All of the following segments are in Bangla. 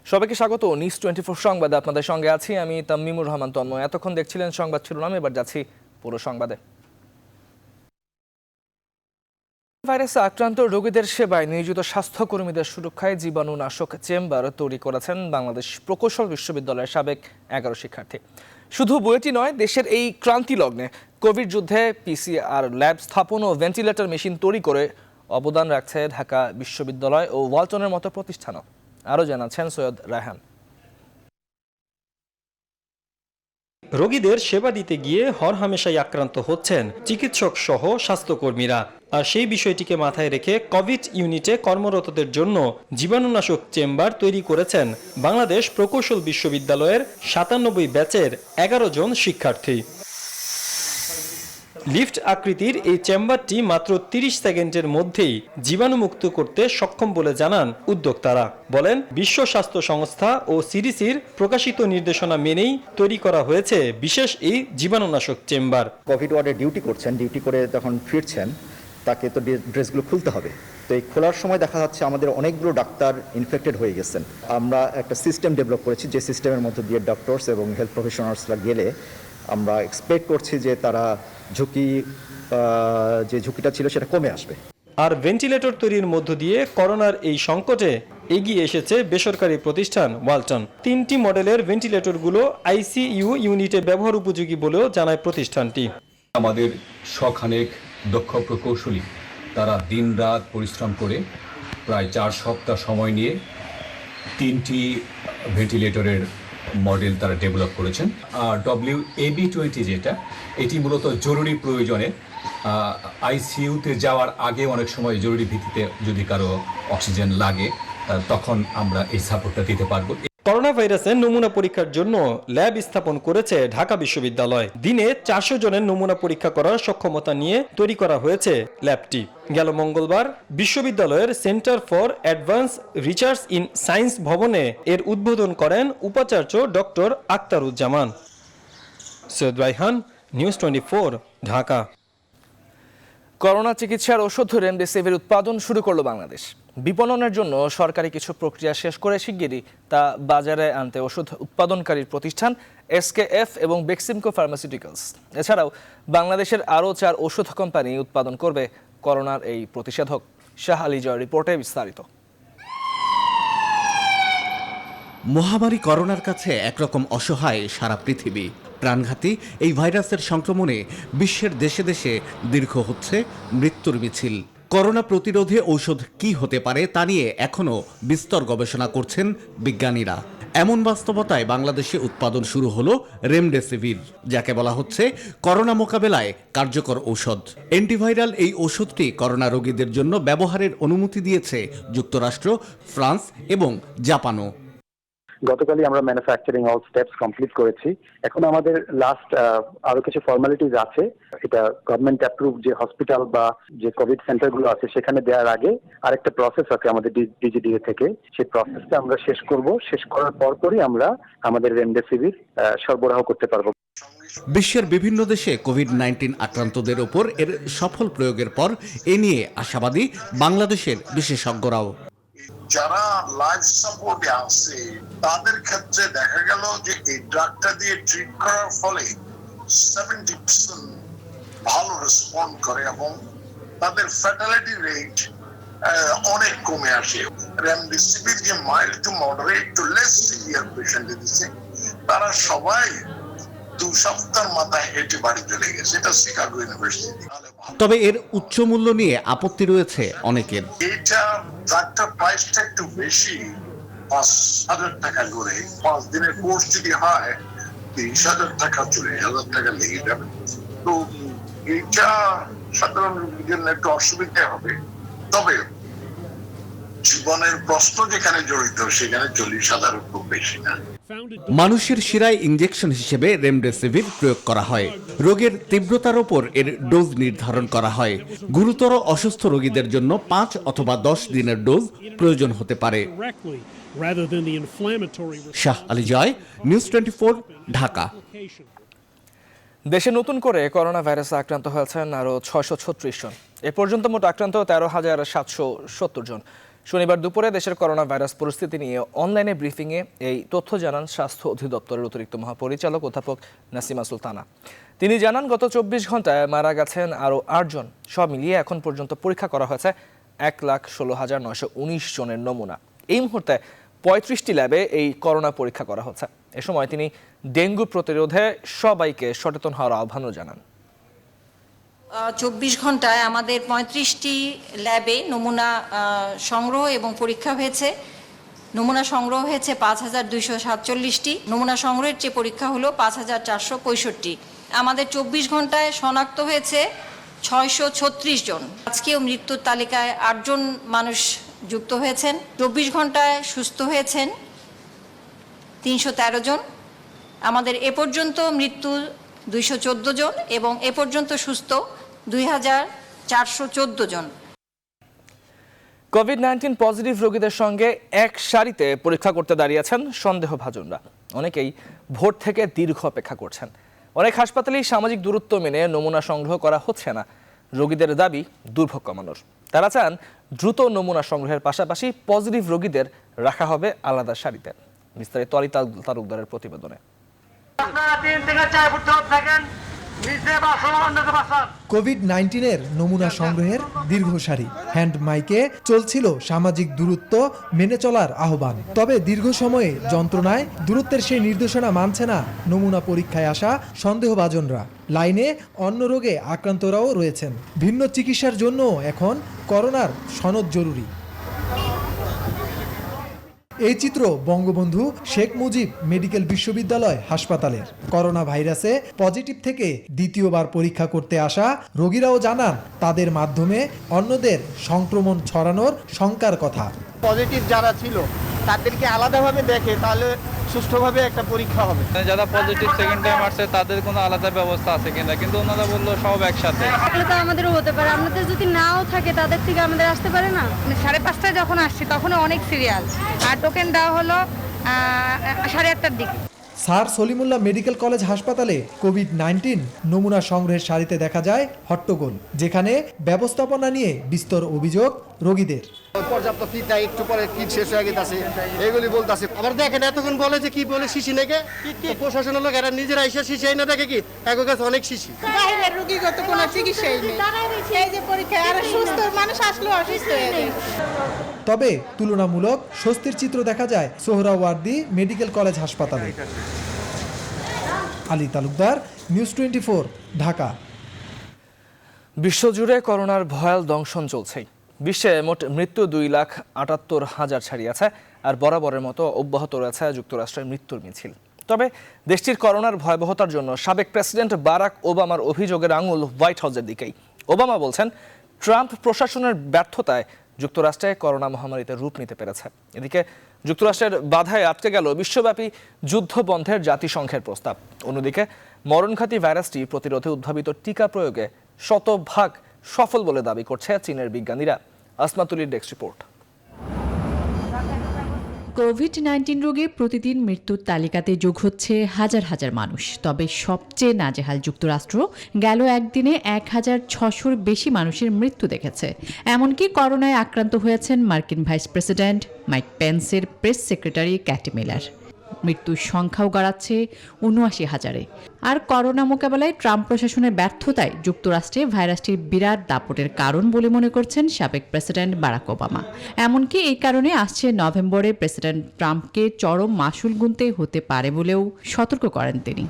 সবাইকে স্বাগত নিউজ 24 সংবাদে আপনাদের সঙ্গে আছি আমি তামিমুর রহমান তন্ময়। এতক্ষণ দেখছিলেন সংবাদ শিরোনাম, এবার যাচ্ছি পুরো সংবাদে। ভাইরাসে আক্রান্ত রোগীদের সেবায় নিয়োজিত স্বাস্থ্যকর্মীদের সুরক্ষায় জীবাণুনাশক চেম্বার তৈরি করেছেন বাংলাদেশ প্রকৌশল বিশ্ববিদ্যালয়ের সাবেক 11 শিক্ষার্থী। শুধু বইটি নয়, দেশের এই ক্রান্তি লগ্নে কোভিড যুদ্ধে পিসিআর ল্যাব স্থাপন ও ভেন্টিলেটর মেশিন তৈরি করে অবদান রাখছে ঢাকা বিশ্ববিদ্যালয় ও ওয়ালটনের মতো প্রতিষ্ঠানও। আরও জানাচ্ছেন সৈয়দ রায়হান। রোগীদের সেবা দিতে গিয়ে হরহামেশাই আক্রান্ত হচ্ছেন চিকিৎসক সহ স্বাস্থ্যকর্মীরা। আর সেই বিষয়টিকে মাথায় রেখে কোভিড ইউনিটে কর্মরতদের জন্য জীবাণুনাশক চেম্বার তৈরি করেছেন বাংলাদেশ প্রকৌশল বিশ্ববিদ্যালয়ের 97 ব্যাচের 11 জন শিক্ষার্থী। লিফট আকৃতির এই চেম্বারটি মাত্র 30 সেকেন্ডের মধ্যেই জীবাণুমুক্ত করতে সক্ষম বলে জানান উদ্যোক্তারা। বলেন, বিশ্ব স্বাস্থ্য সংস্থা ও সিডিসির প্রকাশিত নির্দেশনা মেনেই তৈরি করা হয়েছে বিশেষ এই জীবাণুনাশক চেম্বার। কোভিড ওয়ার্ডে ডিউটি করছেন, ডিউটি করে যখন ফিরছেন তাকে তো ড্রেসগুলো খুলতে হবে। তো এই খোলার সময় দেখা যাচ্ছে আমাদের অনেকগুলো ডাক্তার ইনফেক্টেড হয়ে গেছেন। আমরা একটা সিস্টেম ডেভেলপ করেছি, যে সিস্টেমের মধ্যে দিয়ে ডক্টরস এবং হেলথ প্রফেশনালসরা গেলে আমরা এক্সপেক্ট করছি যে তারা যে ঝুঁকিটা ছিল সেটা কমে আসবে। আর ভেন্টিলেটর তৈরির মধ্য দিয়ে করোনার এই সংকটে এগিয়ে এসেছে বেসরকারি প্রতিষ্ঠান ওয়ালটন। 3টি মডেলের ভেন্টিলেটরগুলো আইসিইউ ইউনিটে ব্যবহার উপযোগী বলেও জানায় প্রতিষ্ঠানটি। আমাদের শখানেক দক্ষ প্রকৌশলী তারা দিনরাত পরিশ্রম করে প্রায় 4 সপ্তাহ সময় নিয়ে 3টি ভেন্টিলেটরের মডেল তারা ডেভেলপ করেছেন। আর WAB20 যেটা, এটি মূলত জরুরি প্রয়োজনে আইসিইউতে যাওয়ার আগে অনেক সময় জরুরি ভিত্তিতে যদি কারো অক্সিজেন লাগে তখন আমরা এই সাপোর্টটা দিতে পারবো। করোনা ভাইরাসের নমুনা পরীক্ষার জন্য ল্যাব স্থাপন করেছে ঢাকা বিশ্ববিদ্যালয়। দিনে 400 জনের নমুনা পরীক্ষা করার সক্ষমতা নিয়ে তৈরি করা হয়েছে ল্যাবটি। গেল মঙ্গলবার বিশ্ববিদ্যালয়ের centre for advance research in science ভবনে এর উদ্বোধন করেন উপাচার্য doctor Aktaruzzaman. Syed Raihan, news 24, Dhaka. Corona চিকিৎসার ওষুধ রেমডেসিভির উৎপাদন শুরু করলো বাংলাদেশ। বিপণনের জন্য সরকারি কিছু প্রক্রিয়া শেষ করে শিগগিরই তা বাজারে আনতে ওষুধ উৎপাদনকারী প্রতিষ্ঠান SKF এবং বেক্সিমকো ফার্মাসিউটিক্যালস। এছাড়াও বাংলাদেশের আরও 4 ওষুধ কোম্পানি উৎপাদন করবে করোনার এই প্রতিষেধক। শাহ আলী জয়ের রিপোর্টে বিস্তারিত। মহামারী করোনার কাছে একরকম অসহায় সারা পৃথিবী। প্রাণঘাতী এই ভাইরাসের সংক্রমণে বিশ্বের দেশে দেশে দীর্ঘ হচ্ছে মৃত্যুর মিছিল। করোনা প্রতিরোধে ঔষধ কি হতে পারে তা নিয়ে এখনও বিস্তর গবেষণা করছেন বিজ্ঞানীরা। এমন বাস্তবতায় বাংলাদেশে উৎপাদন শুরু হলো রেমডেসিভির, যাকে বলা হচ্ছে করোনা মোকাবেলায় কার্যকর ঔষধ। অ্যান্টিভাইরাল এই ওষুধটি করোনা রোগীদের জন্য ব্যবহারের অনুমতি দিয়েছে যুক্তরাষ্ট্র, ফ্রান্স এবং জাপানও। গতকালই আমরা ম্যানুফ্যাকচারিং অল স্টেপস কমপ্লিট করেছি। এখন আমাদের লাস্ট আরো কিছু ফর্মালিটিজ আছে। এটা গভর্নমেন্ট অ্যাপ্রুভ যে হসপিটাল বা যে কোভিড সেন্টারগুলো আছে সেখানে দেওয়ার আগে আরেকটা প্রসেস আছে আমাদের DGDA থেকে। সেই প্রসেসটা আমরা শেষ করব। শেষ করার পরপরই আমরা আমাদের রেমডেসিভির সরবরাহ করতে পারবো। বিশ্বের বিভিন্ন দেশে কোভিড-19 আক্রান্তদের ওপর এর সফল প্রয়োগের পর এ নিয়ে আশাবাদী বাংলাদেশের বিশেষজ্ঞরাও। যারা লাইফ সাপোর্টে আছে তাদের ক্ষেত্রে দেখা গেল যে এই ড্রাগটা দিয়ে ট্রিট করার ফলে 70% ভালো রেসপন্ড করে এবং তাদের ফ্যাটালিটি রেট অনেক কমে আসে। রেমডেসিভির যে mild to moderate two less severe patient দিচ্ছে তারা সবাই 2 সপ্তাহের মাথায় হেঁটে বাড়ি চলে গেছে। এটা শিকাগো ইউনিভার্সিটি। তবে এর উচ্চ মূল্য নিয়ে আপত্তি রয়েছে অনেকের। এটা ড্রাগটার প্রাইসটা একটু বেশি, 5,000 টাকা করে। 5 দিনের কোর্স যদি হয় 30,000 টাকা, 40,000 টাকা লেগে যাবে। তো এটা সাধারণ রোগীর জন্য একটু অসুবিধা হবে। তবে জীবনের প্রশ্ন যেখানে জড়িত সেখানে 40,000 খুব বেশি না। মানুষের শিরায় ইনজেকশন হিসেবে রেমডেসিভির প্রয়োগ করা হয়। রোগের তীব্রতার ওপর এর ডোজ নির্ধারণ করা হয়। গুরুতর অসুস্থ রোগীদের জন্য 5 অথবা 10 দিনের ডোজ প্রয়োজন হতে পারে। শাহ আলী জয়, নিউজ 24, ঢাকা। দেশে নতুন করে করোনা ভাইরাসে আক্রান্ত হয়েছেন আরও 636 জন। এ পর্যন্ত মোট আক্রান্ত 13,770 জন। শনিবার দুপুরে দেশের করোনা ভাইরাস পরিস্থিতি নিয়ে অনলাইনে ব্রিফিংয়ে এই তথ্য জানান স্বাস্থ্য অধিদপ্তরের অতিরিক্ত মহাপরিচালক অধ্যাপক নাসিমা সুলতানা। তিনি জানান, গত 24 ঘন্টায় মারা গেছেন আরও 8 জন। সব মিলিয়ে এখন পর্যন্ত পরীক্ষা করা হয়েছে 1,16,919 জনের নমুনা। এই মুহূর্তে 35টি ল্যাবে এই করোনা পরীক্ষা করা হচ্ছে। এ সময় তিনি ডেঙ্গু প্রতিরোধে সবাইকে সচেতন হওয়ার আহ্বানও জানান। 24 ঘন্টায় আমাদের 35টি ল্যাবে নমুনা সংগ্রহ এবং পরীক্ষা হয়েছে। নমুনা সংগ্রহ হয়েছে 5,247টি। নমুনা সংগ্রহের চেয়ে পরীক্ষা হলো 5,465। আমাদের 24 ঘন্টায় শনাক্ত হয়েছে 636 জন। আজকেও মৃত্যুর তালিকায় 8 জন মানুষ যুক্ত হয়েছেন। 24 ঘন্টায় সুস্থ হয়েছেন 313 জন। আমাদের এ পর্যন্ত মৃত্যু 214 জন এবং এ পর্যন্ত সুস্থ 2,414 জন। কোভিড-19 পজিটিভ রোগীদের সঙ্গে এক সারিতে পরীক্ষা করতে দাঁড়িয়েছেন সন্দেহভাজনরা। অনেকেই ভোর থেকে দীর্ঘ অপেক্ষা করছেন। অনেক হাসপাতালেই সামাজিক দূরত্ব মেনে নমুনা সংগ্রহ করা হচ্ছে না। রোগীদের দাবি দুর্ভোগ কমানোর। তারা চান দ্রুত নমুনা সংগ্রহের পাশাপাশি পজিটিভ রোগীদের রাখা হবে আলাদা সারিতে। বিস্তারিত আলী তালুকদারের প্রতিবেদনে। কোভিড-19 নমুনা সংগ্রহের দীর্ঘ সারি, হ্যান্ড মাইকে চলছিল সামাজিক দূরত্ব মেনে চলার আহ্বান। তবে দীর্ঘ সময়ে যন্ত্রণায় দূরত্বের সেই নির্দেশনা মানছে না নমুনা পরীক্ষায় আসা সন্দেহভাজনরা। লাইনে অন্য রোগে আক্রান্তরাও রয়েছেন। ভিন্ন চিকিৎসার জন্য এখন করোনার সনদ জরুরি। এই চিত্র বঙ্গবন্ধু শেখ মুজিব মেডিকেল বিশ্ববিদ্যালয় হাসপাতালের। করোনা ভাইরাসে পজিটিভ থেকে দ্বিতীয়বার পরীক্ষা করতে আসা রোগীরাও জানান, তাদের মাধ্যমে অন্যদের সংক্রমণ ছড়ানোর শঙ্কার কথা। পজিটিভ যারা ছিল তাদেরকে আলাদাভাবে দেখে তাহলে সুষ্ঠুভাবে একটা পরীক্ষা হবে। যারা পজিটিভ সেকেন্ড টাইম আসছে তাদের কোনো আলাদা ব্যবস্থা আছে কিনা, কিন্তু ওনারা বললো সব একসাথে। তাহলে তো আমাদেরও হতে পারে, আমাদের যদি নাও থাকে তাদের থেকে আমাদের আসতে পারে না। 5:30টায় যখন আসছি তখন অনেক সিরিয়াল, আর টোকেন দেওয়া হলো 8:30টার দিকে। স্যার সলিমুল্লাহ মেডিকেল কলেজ হাসপাতালে কোভিড-19 নমুনা সংগ্রহের সারিতে দেখা যায় হট্টগোল, যেখানে ব্যবস্থাপনা নিয়ে বিস্তর অভিযোগ রোগীদের। পর্যাপ্ত কিট নাই, একটু পরে কিট শেষ হয়ে গেছে এগুলি বলতেছে। আবার দেখেন এতক্ষণ বলে যে কি বলে শিশি নেগে প্রশাসনের লোক এরা নিজেরা এসে শিশি না দেখে কি এক কাছে অনেক শিশি। বাইরের রোগীগত কোনো চিকিৎসাই নেই, এই যে পরীক্ষায় আর সুস্থ মানুষ আসলো অসুস্থ হয়ে যায়। তবে তুলনামূলক স্বস্তির চিত্র দেখা যায় সোহরাওয়ার্দী মেডিকেল কলেজ হাসপাতালে। আলী তালুকদার, নিউজ 24, ঢাকা। বিশ্বজুড়ে করোনার ভয়াল দংশন চলছেই। বিশ্বে মোট মৃত্যু 2,78,000 ছাড়িয়েছে, আর বরাবরের মতো অব্যাহত রয়েছে যুক্তরাষ্ট্রের মৃত্যুর মিছিল। তবে দেশটির করোনার ভয়াবহতার জন্য সাবেক প্রেসিডেন্ট বারাক ওবামার অভিযোগের আঙুল হোয়াইট হাউসের দিকেই। ওবামা বলছেন, ট্রাম্প প্রশাসনের ব্যর্থতায় যুক্তরাষ্ট্রে করোনা মহামারীতে রূপ নিতে পেরেছে। এদিকে যুক্তরাষ্ট্রের বাধায় আটকে গেল বিশ্বব্যাপী যুদ্ধ বন্ধের জাতিসংঘের প্রস্তাব। অন্যদিকে মরণঘাতী ভাইরাসটি প্রতিরোধে উদ্ভাবিত টিকা প্রয়োগে শতভাগ সফল বলে দাবি করছে চীনের বিজ্ঞানীরা। আসমাতুলির ডেস্ক রিপোর্ট। কোভিড-19 রোগে প্রতিদিন মৃত্যুর তালিকাতে যোগ হচ্ছে হাজার হাজার মানুষ। তবে সবচেয়ে নাজেহাল যুক্তরাষ্ট্র গেল একদিনে 1,600-র বেশি মানুষের মৃত্যু দেখেছে। এমনকি করোনায় আক্রান্ত হয়েছেন মার্কিন ভাইস প্রেসিডেন্ট মাইক পেন্সের প্রেস সেক্রেটারি ক্যাটি মিলার। মৃত্যুর সংখ্যাও গড়াচ্ছে ৭৯,০০০-এ। আর করোনা মোকাবেলায় ট্রাম্প প্রশাসনের ব্যর্থতায় যুক্তরাষ্ট্রে ভাইরাসটির বিরাট দাপটের কারণ বলে মনে করছেন সাবেক প্রেসিডেন্ট বারাক ওবামা। এমনকি এই কারণে আসছে নভেম্বরে প্রেসিডেন্ট ট্রাম্পকে চরম মাশুল গুনতে হতে পারে বলেও সতর্ক করেন তিনি।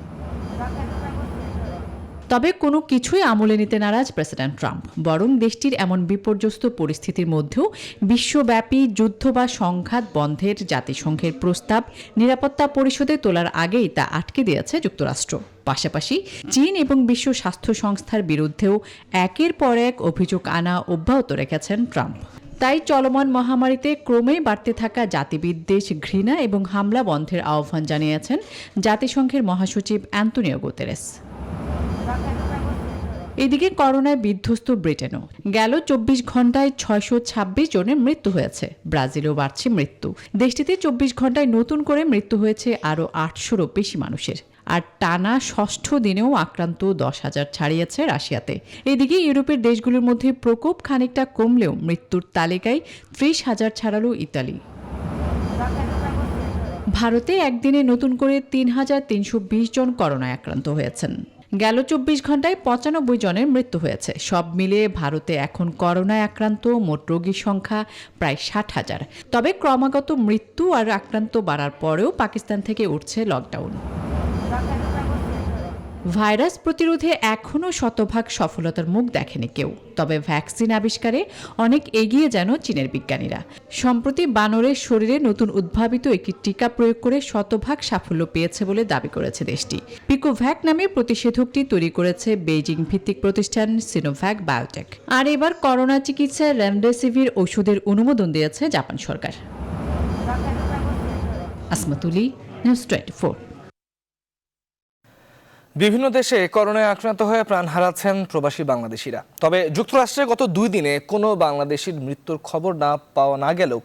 তবে কোনো কিছুই আমলে নিতে নারাজ প্রেসিডেন্ট ট্রাম্প। বরং দেশটির এমন বিপর্যস্ত পরিস্থিতির মধ্যেও বিশ্বব্যাপী যুদ্ধ বা সংঘাত বন্ধের জাতিসংঘের প্রস্তাব নিরাপত্তা পরিষদে তোলার আগেই তা আটকে দিয়েছে যুক্তরাষ্ট্র। পাশাপাশি চীন এবং বিশ্ব স্বাস্থ্য সংস্থার বিরুদ্ধেও একের পর এক অভিযোগ আনা অব্যাহত রেখেছেন ট্রাম্প। তাই চলমান মহামারীতে ক্রমেই বাড়তে থাকা জাতিবিদ্বেষ, ঘৃণা এবং হামলা বন্ধের আহ্বান জানিয়েছেন জাতিসংঘের মহাসচিব অ্যান্তোনিও গুতেরেস। এদিকে করোনায় বিধ্বস্ত ব্রিটেনও। গেল 24 ঘন্টায় 626 জনের মৃত্যু হয়েছে। ব্রাজিলেও বাড়ছে মৃত্যু। দেশটিতে 24 ঘন্টায় নতুন করে মৃত্যু হয়েছে আরও 800-রও বেশি মানুষের। আর টানা ষষ্ঠ দিনেও আক্রান্ত 10,000 ছাড়িয়েছে রাশিয়াতে। এদিকে ইউরোপের দেশগুলোর মধ্যে প্রকোপ খানিকটা কমলেও মৃত্যুর তালিকায় 30,000 ছাড়ালো ইতালি। ভারতে একদিনে নতুন করে 3,320 জন করোনায় আক্রান্ত হয়েছেন। গেল 24 ঘন্টায় 95 জনের মৃত্যু হয়েছে। সব মিলিয়ে ভারতে এখন করোনায় আক্রান্ত মোট রোগীর সংখ্যা প্রায় 60,000। তবে ক্রমাগত মৃত্যু আর আক্রান্ত বাড়ার পরেও পাকিস্তান থেকে উঠছে লকডাউন। ভাইরাস প্রতিরোধে এখনও শতভাগ সফলতার মুখ দেখেনি কেউ। তবে ভ্যাকসিন আবিষ্কারে অনেক এগিয়ে যেন চীনের বিজ্ঞানীরা। সম্প্রতি বানরের শরীরে নতুন উদ্ভাবিত একটি টিকা প্রয়োগ করে শতভাগ সাফল্য পেয়েছে বলে দাবি করেছে দেশটি। পিকোভ্যাক নামে প্রতিষেধকটি তৈরি করেছে বেইজিং ভিত্তিক প্রতিষ্ঠান সিনোভ্যাক বায়োটেক। আর এবার করোনা চিকিৎসায় রেমডেসিভির ওষুধের অনুমোদন দিয়েছে জাপান সরকার। আসমাতুলি, নিউজ 24। বিভিন্ন দেশে করোনায় আক্রান্ত হয়ে প্রাণ হারাচ্ছেন প্রবাসী বাংলাদেশিরা। তবে যুক্তরাষ্ট্রে গত 2 দিনে কোনো বাংলাদেশির মৃত্যুর খবর পাওয়া না গেলেও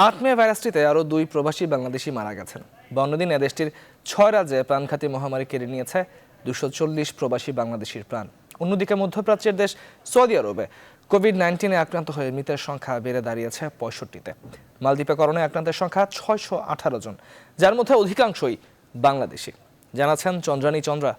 8 মে ভাইরাসটিতে আরও 2 প্রবাসী বাংলাদেশি মারা গেছেন। 52 দিনে দেশটির 6 রাজ্যে প্রাণঘাতী মহামারী কেড়ে নিয়েছে 240 প্রবাসী বাংলাদেশির প্রাণ। অন্যদিকে মধ্যপ্রাচ্যের দেশ সৌদি আরবে কোভিড-19 আক্রান্ত হয়ে মৃতের সংখ্যা বেড়ে দাঁড়িয়েছে 65-তে। মালদ্বীপে করোনায় আক্রান্তের সংখ্যা 618 জন, যার মধ্যে অধিকাংশই বাংলাদেশি। জানাচ্ছেন চন্দ্রানী চন্দ্রা।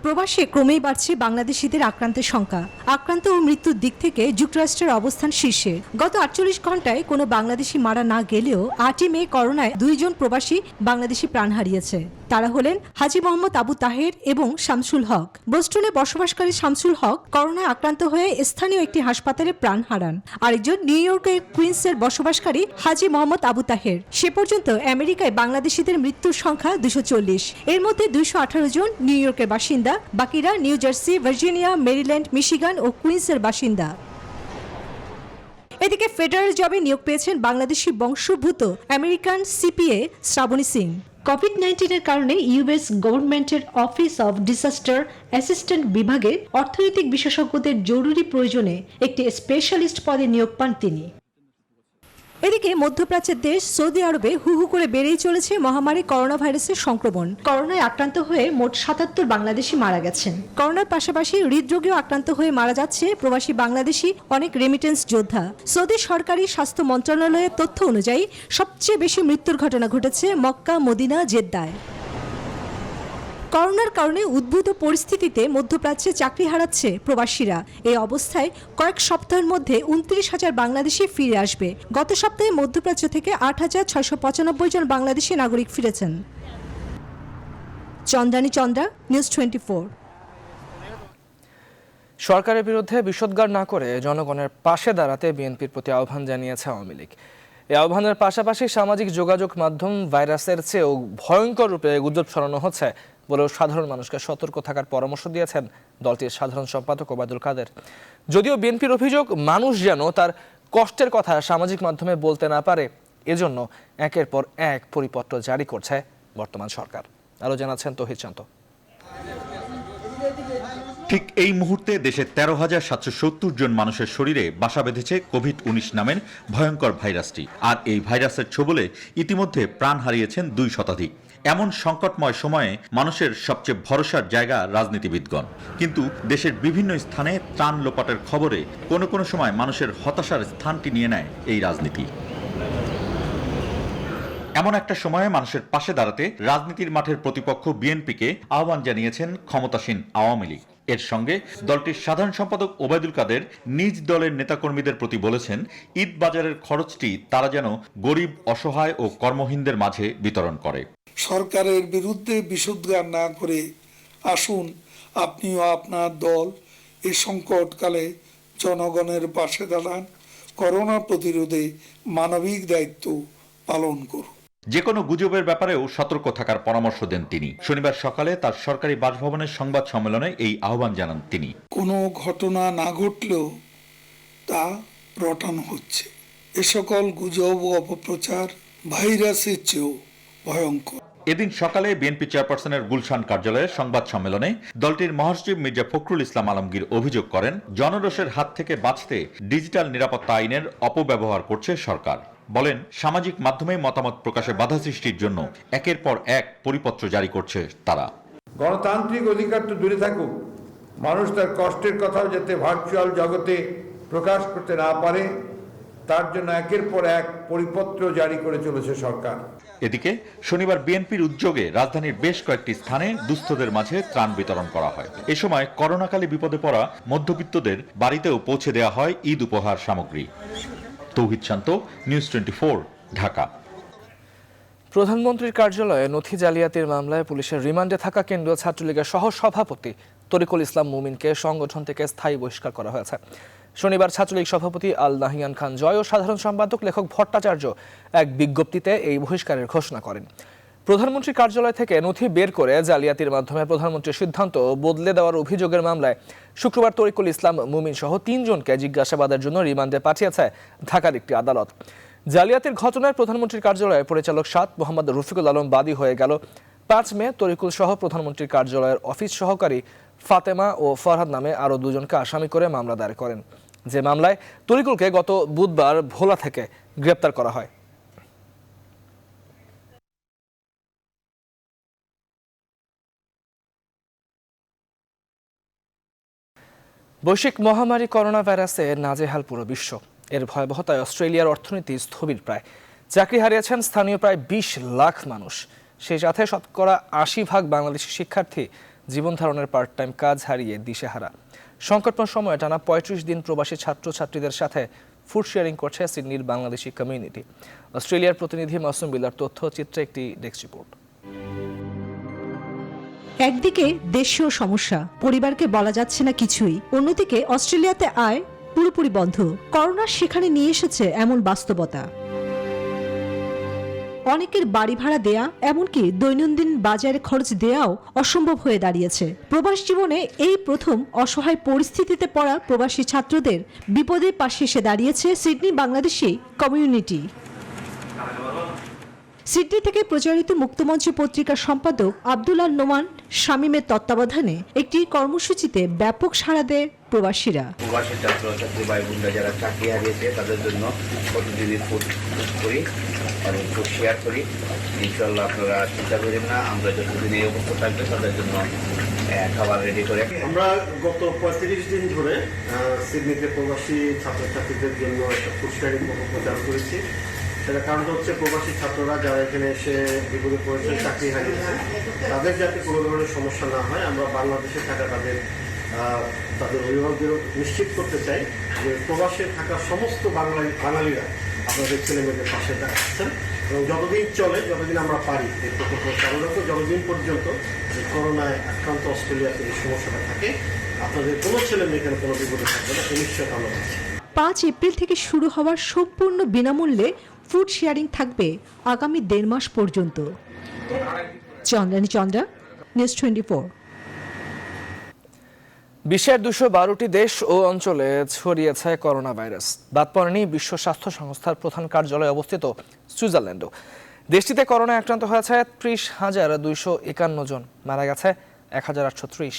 প্রবাসে ক্রমেই বাড়ছে বাংলাদেশিদের আক্রান্তের সংখ্যা। আক্রান্ত ও মৃত্যুর দিক থেকে যুক্তরাষ্ট্রের অবস্থান শীর্ষে। গত 48 ঘন্টায় কোনো বাংলাদেশি মারা না গেলেও 8 মে করোনায় 2 জন প্রবাসী বাংলাদেশি প্রাণ হারিয়েছে। তারা হলেন হাজী মোহাম্মদ আবু তাহের এবং শামসুল হক। বোস্টনে বসবাসকারী শামসুল হক করোনায় আক্রান্ত হয়ে স্থানীয় একটি হাসপাতালে প্রাণ হারান। আরেকজন নিউ ইয়র্কের কুইন্সের বসবাসকারী হাজী মোহাম্মদ আবু তাহের। সে পর্যন্ত আমেরিকায় বাংলাদেশিদের মৃত্যুর সংখ্যা 240। এর মধ্যে 218 জন নিউ ইয়র্কের বাসিন্দা, বাকিরা New Jersey, Virginia, Maryland, Michigan ও কুইন্সের বাসিন্দা। এদিকে ফেডারেল জবে নিয়োগ পেয়েছেন বাংলাদেশি বংশোদ্ভূত আমেরিকান সিপিএ শ্রাবণী সিং। কোভিড-19 কারণে ইউএস গভর্নমেন্টের অফিস অফ ডিজাস্টার অ্যাসিস্ট্যান্ট বিভাগে অর্থনৈতিক বিশেষজ্ঞদের জরুরি প্রয়োজনে একটি স্পেশালিস্ট পদে নিয়োগ পান তিনি। এদিকে মধ্যপ্রাচ্যের দেশ সৌদি আরবে হু হু করে বেড়েই চলেছে মহামারী করোনা ভাইরাসের সংক্রমণ। করোনায় আক্রান্ত হয়ে মোট 77 বাংলাদেশি মারা গেছেন। করোনার পাশাপাশি হৃদরোগেও আক্রান্ত হয়ে মারা যাচ্ছে প্রবাসী বাংলাদেশি অনেক রেমিটেন্স যোদ্ধা। সৌদি সরকারি স্বাস্থ্য মন্ত্রণালয়ের তথ্য অনুযায়ী সবচেয়ে বেশি মৃত্যুর ঘটনা ঘটেছে মক্কা, মদিনা, জেদ্দায়। করোনার কারণে উদ্ভূত পরিস্থিতিতে মধ্যপ্রাচ্যে চাকরি হারাচ্ছে প্রবাসীরা। এই অবস্থায় কয়েক সপ্তাহের মধ্যে 29,000 বাংলাদেশি ফিরে আসবে। গত সপ্তাহে মধ্যপ্রাচ্য থেকে 8,695 জন বাংলাদেশি নাগরিক ফিরেছেন। চন্দ্রানী চন্দ্রা, নিউজ 24। সরকারের বিরুদ্ধে বিষোদ্গার না করে জনগণের পাশে দাঁড়াতে বিএনপির প্রতি আহ্বান জানিয়েছে আওয়ামী লীগ। এই আহ্বানের পাশাপাশি সামাজিক যোগাযোগ মাধ্যম ভাইরাসের চেয়েও ভয়ঙ্কর রূপে গুজব ছড়ানো হচ্ছে বলেও সাধারণ মানুষকে সতর্ক থাকার পরামর্শ দিয়েছেন দলটির সাধারণ সম্পাদক ওবায়দুল কাদের। যদিও বিএনপির অভিযোগ, মানুষ যেন তার কষ্টের কথা সামাজিক মাধ্যমে বলতে না পারে, এজন্য একের পর এক পরিপত্র জারি করছে বর্তমান সরকার। আরও জানাচ্ছেন তৌহিদ শান্ত। ঠিক এই মুহূর্তে দেশের 13,770 জন মানুষের শরীরে বাসা বেঁধেছে কোভিড-19 নামের ভয়ঙ্কর ভাইরাসটি। আর এই ভাইরাসের ছোবলে ইতিমধ্যে প্রাণ হারিয়েছেন 2 শতাধিক। এমন সংকটময় সময়ে মানুষের সবচেয়ে ভরসার জায়গা রাজনীতিবিদগণ। কিন্তু দেশের বিভিন্ন স্থানে ত্রাণ লোপাটের খবরে কোনো কোনো সময় মানুষের হতাশার স্থানটি নিয়ে নেয় এই রাজনীতি। এমন একটা সময়ে মানুষের পাশে দাঁড়াতে রাজনীতির মাঠের প্রতিপক্ষ বিএনপিকে আহ্বান জানিয়েছেন ক্ষমতাসীন আওয়ামী লীগ। এর সঙ্গে দলটির সাধারণ সম্পাদক ওবায়দুল কাদের নিজ দলের নেতাকর্মীদের প্রতি বলেছেন, ঈদ বাজারের খরচটি তারা যেন গরিব, অসহায় ও কর্মহীনদের মাঝে বিতরণ করে। সরকারের বিরুদ্ধে বিষোদ্গার না করে আসুন আপনিও আপনার দল এই সংকটকালে জনগণের পাশে দাঁড়ান, করোনা প্রতিরোধে মানবিক দায়িত্ব পালন করুন। যে কোনো গুজবের ব্যাপারেও সতর্ক থাকার পরামর্শ দেন তিনি। শনিবার সকালে তার সরকারি বাসভবনের সংবাদ সম্মেলনে এই আহ্বান জানান তিনি। কোনো ঘটনা না ঘটলেও তা রটানো হচ্ছে। এ সকল গুজব ও অপপ্রচার ভাইরাসের চেয়েও ভয়ঙ্কর। এদিন সকালে বিএনপি চেয়ারপারসনের গুলশান কার্যালয়ে সংবাদ সম্মেলনে দলটির মহাসচিব মির্জা ফখরুল ইসলাম আলমগীর অভিযোগ করেন, জনরোষের হাত থেকে বাঁচতে ডিজিটাল নিরাপত্তা আইনের অপব্যবহার করছে সরকার। বলেন, সামাজিক মাধ্যমে মতামত প্রকাশে বাধা সৃষ্টির জন্য একের পর এক পরিপত্র জারি করছে তারা। গণতান্ত্রিক অধিকার তো দূরে থাকুক, মানুষ তার কষ্টের কথাও যাতে ভার্চুয়াল জগতে প্রকাশ করতে না পারে তার জন্য একের পর এক পরিপত্র জারি করে চলেছে সরকার। এদিকে শনিবার বিএনপির উদ্যোগে রাজধানীর বেশ কয়েকটি স্থানে দুস্থদের মাঝে ত্রাণ বিতরণ করা হয়। এ সময় করোনাকালে বিপদে পড়া মধ্যবিত্তদের বাড়িতেও পৌঁছে দেওয়া হয় ঈদ উপহার সামগ্রী। তৌহিদ শান্ত, নিউজ 24, ঢাকা। প্রধানমন্ত্রীর কার্যালয়ে নথি জালিয়াতির মামলায় পুলিশের রিমান্ডে থাকা কেন্দ্রীয় ছাত্রলীগের সহ সভাপতি তরিকুল ইসলাম মুমিনকে সংগঠন থেকে স্থায়ী বহিষ্কার করা হয়েছে। শনিবার ছাত্রলীগ সভাপতি আল নাহিয়ান খান জয় ও সাধারণ সম্পাদক লেখক ভট্টাচার্য এক বিজ্ঞপ্তিতে এই বহিষ্কারের ঘোষণা করেন। প্রধানমন্ত্রীর কার্যালয় থেকে নথি বের করে জালিয়াতির মাধ্যমে প্রধানমন্ত্রীর সিদ্ধান্ত বদলে দেওয়ার অভিযোগের মামলায় শুক্রবার তরিকুল ইসলাম মুমিন সহ 3 জনকে জিজ্ঞাসাবাদের জন্য রিমান্ডে পাঠিয়েছে ঢাকার একটি আদালত। জালিয়াতির ঘটনায় প্রধানমন্ত্রীর কার্যালয়ের পরিচালক 7 মোহাম্মদ রফিকুল আলম বাদী হয়ে গেল। 5 মে তরিকুল সহ প্রধানমন্ত্রীর কার্যালয়ের অফিস সহকারী ফাতেমা ও ফরহাদ নামে আরও 2 জনকে আসামি করে মামলা দায়ের করেন, যে মামলায় তরিকুলকে গত বুধবার ভোলা থেকে গ্রেপ্তার করা হয়। বৈশ্বিক মহামারী করোনা ভাইরাসে নাজেহাল পুরো বিশ্ব। এর ভয়াবহতায় অস্ট্রেলিয়ার অর্থনীতি স্থবির প্রায়। চাকরি হারিয়েছেন স্থানীয় প্রায় 20 লাখ মানুষ। সেই সাথে শতকরা 80% বাংলাদেশি শিক্ষার্থী জীবন ধারণের পার্ট টাইম কাজ হারিয়ে দিশেহারা। সংকটময় সময়ে টানা 35 দিন প্রবাসী ছাত্রছাত্রীদের সাথে ফুড শেয়ারিং করছে সিডনির বাংলাদেশি কমিউনিটি। অস্ট্রেলিয়ার প্রতিনিধি মাসুম বিল্লার তথ্যচিত্রে একটি ডেস্ক রিপোর্ট। একদিকে দেশীয় সমস্যা, পরিবারকে বলা যাচ্ছে না কিছুই, অন্যদিকে অস্ট্রেলিয়াতে আয় পুরোপুরি বন্ধ। করোনা সেখানে নিয়ে এসেছে এমন বাস্তবতা। অনেকের বাড়ি ভাড়া দেয়া, এমনকি দৈনন্দিন বাজারে খরচ দেয়াও অসম্ভব হয়ে দাঁড়িয়েছে। প্রবাস জীবনে এই প্রথম অসহায় পরিস্থিতিতে পড়া প্রবাসী ছাত্রদের বিপদের পাশে এসে দাঁড়িয়েছে সিডনি বাংলাদেশি কমিউনিটি। সিডনি থেকে প্রচারিত মুক্তমঞ্চ পত্রিকার সম্পাদক আব্দুল আল নোমান শামীমের তত্ত্বাবধানে একটি কর্মসূচিতে ব্যাপক সাড়া দেয় প্রবাসীরা। প্রবাসী ছাত্রছাত্রী ভাই বোনরা যারা চাকরি হারিয়েছে তাদের জন্য প্রতিদিনই ফুড করি এবং ফুড শেয়ার করি। ইনশাল্লাহ আপনারা চিন্তা করেন না, আমরা যতদিন এই অবস্থা থাকবে তাদের জন্য খাবার রেডি করে। আমরা গত 35 দিন ধরে সিডনিতে প্রবাসী ছাত্রছাত্রীদের জন্য একটা ফুড শেয়ারিং প্রচার করেছি। সেটা কারণ হচ্ছে প্রবাসী ছাত্ররা যারা এখানে এসে বিপদে পড়েছে, চাকরি হারিয়েছে, তাদের যাতে কোনো ধরনের সমস্যা না হয় আমরা বাংলাদেশে থাকা তাদের অভিভাবকদেরও নিশ্চিত করতে চাই যে প্রবাসে থাকা সমস্ত বাঙালিরা আপনাদের ছেলেমেয়েদের পাশে দাঁড়াচ্ছেন এবং যতদিন চলে, যতদিন আমরা পারি এই প্রকল্প চালু রাখবো, যতদিন পর্যন্ত এই করোনায় আক্রান্ত অস্ট্রেলিয়াতে এই সমস্যাটা থাকে, আপনাদের কোনো ছেলে মেয়ে এখানে কোনো বিপদে থাকবে না, এই নিশ্চয় আমরা পাচ্ছি। 5 এপ্রিল থেকে শুরু হওয়ার সম্পূর্ণ বিনামূল্যে ফুড শেয়ারিং থাকবে আগামী 1.5 মাস পর্যন্ত। চন্দ্রানী চন্দ্রা, নিউজ 24। বিশ্বের 212টি দেশ ও অঞ্চলে ছড়িয়েছে করোনা ভাইরাস। বাদ পড়েনি বিশ্ব স্বাস্থ্য সংস্থার প্রধান কার্যালয় অবস্থিত সুইজারল্যান্ডও। দেশটিতে করোনায় আক্রান্ত হয়েছে 30,251 জন, মারা গেছে 1,830।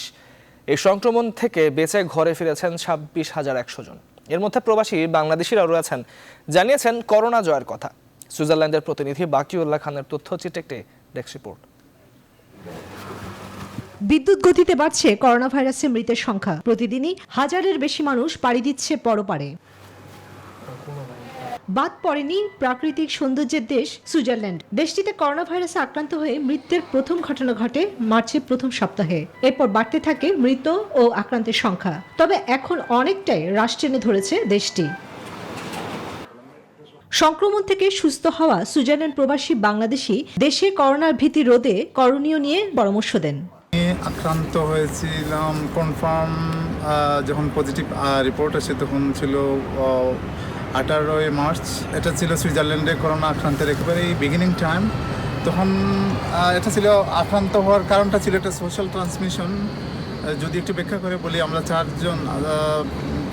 এই সংক্রমণ থেকে বেঁচে ঘরে ফিরেছেন 26,100 জন। এর মধ্যে প্রবাসী বাংলাদেশিরাও রয়েছেন, জানিয়েছেন করোনা জয়ের কথা। সুইজারল্যান্ডের প্রতিনিধি বাকিউল্লাহ খানের তথ্যচিত্রে একটি ডেস্ক রিপোর্ট। বিদ্যুৎ গতিতে বাড়ছে করোনা ভাইরাসে মৃতের সংখ্যা। প্রতিদিনই 1000-এর বেশি মানুষ পাড়ি দিচ্ছে পরপারে। বাদ পড়েনি প্রাকৃতিক সৌন্দর্যের দেশ সুইজারল্যান্ড। দেশটিতে করোনা ভাইরাসে আক্রান্ত হয়ে মৃত্যুর প্রথম ঘটনা ঘটে মার্চের প্রথম সপ্তাহে। এরপর বাড়তে থাকে মৃত ও আক্রান্তের সংখ্যা। তবে এখন অনেকটাই হ্রাস টেনে ধরেছে দেশটি। সংক্রমণ থেকে সুস্থ হওয়া সুইজারল্যান্ড প্রবাসী বাংলাদেশি দেশে করোনার ভীতি রোধে করণীয় নিয়ে পরামর্শ দেন। আক্রান্ত হয়েছিলাম কনফার্ম যখন পজিটিভ রিপোর্ট আসে তখন ছিল 18 মার্চ। এটা ছিল সুইজারল্যান্ডে করোনা আক্রান্তের একেবারেই বিগিনিং টাইম। তখন এটা ছিল আক্রান্ত হওয়ার কারণটা ছিল একটা সোশ্যাল ট্রান্সমিশন। যদি একটু ব্যাখ্যা করে বলি, আমরা 4 জন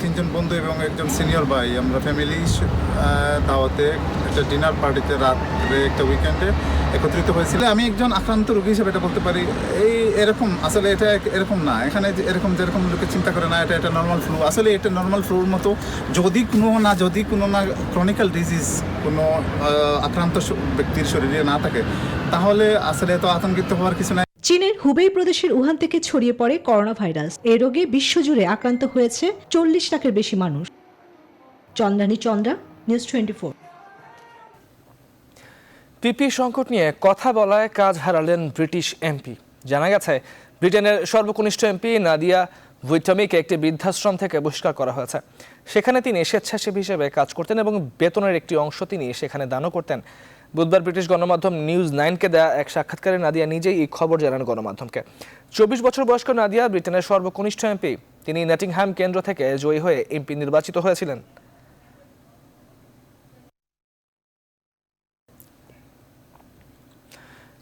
তিনজন বন্ধু এবং একজন সিনিয়র ভাই আমরা ফ্যামিলি দাওয়াতে একটা ডিনার পার্টিতে রাত্রে একটা উইকেন্ডে একত্রিত হয়েছিল। আমি একজন আক্রান্ত রোগী হিসেবে এটা বলতে পারি এরকম আসলে এটা এরকম না, এখানে এরকম যেরকম লোকে চিন্তা করে না এটা নর্মাল ফ্লু, আসলে এটা নর্মাল ফ্লুর মতো যদি কোনো না ক্রনিক্যাল ডিজিজ কোনো আক্রান্ত ব্যক্তির শরীরে না থাকে তাহলে আসলে এত আতঙ্কিত হওয়ার কিছু নাই। চীনের হুবেই প্রদেশের উহান থেকে ছড়িয়ে পড়ে করোনা ভাইরাস। এই রোগে বিশ্বজুড়ে আক্রান্ত হয়েছে 40 লাখের বেশি মানুষ। চন্দ্রানী চন্দ্রা, নিউজ 24। পিপি সংকট নিয়ে কথা বলায় কাজ হারালেন ব্রিটিশ এমপি। জানা গেছে ব্রিটেনের সর্বকনিষ্ঠ এমপি নাদিয়া ভুইটমিকে একটি বৃদ্ধাশ্রম থেকে বহিষ্কার করা হয়েছে। সেখানে তিনি স্বেচ্ছাসেবী হিসেবে কাজ করতেন এবং বেতনের একটি অংশ তিনি সেখানে দানও করতেন। বুধবার ব্রিটিশ গণমাধ্যম নিউজ 9কে দেয়া এক সাক্ষাৎকারে নাদিয়া নিজেই এই খবর জানান গণমাধ্যমকে। 24 বছর বয়স্ক নাদিয়া ব্রিটেনের সর্বকনিষ্ঠ এমপি। তিনি নটিংহ্যাম কেন্দ্র থেকে জয়ী হয়ে এমপি নির্বাচিত হয়েছিলেন।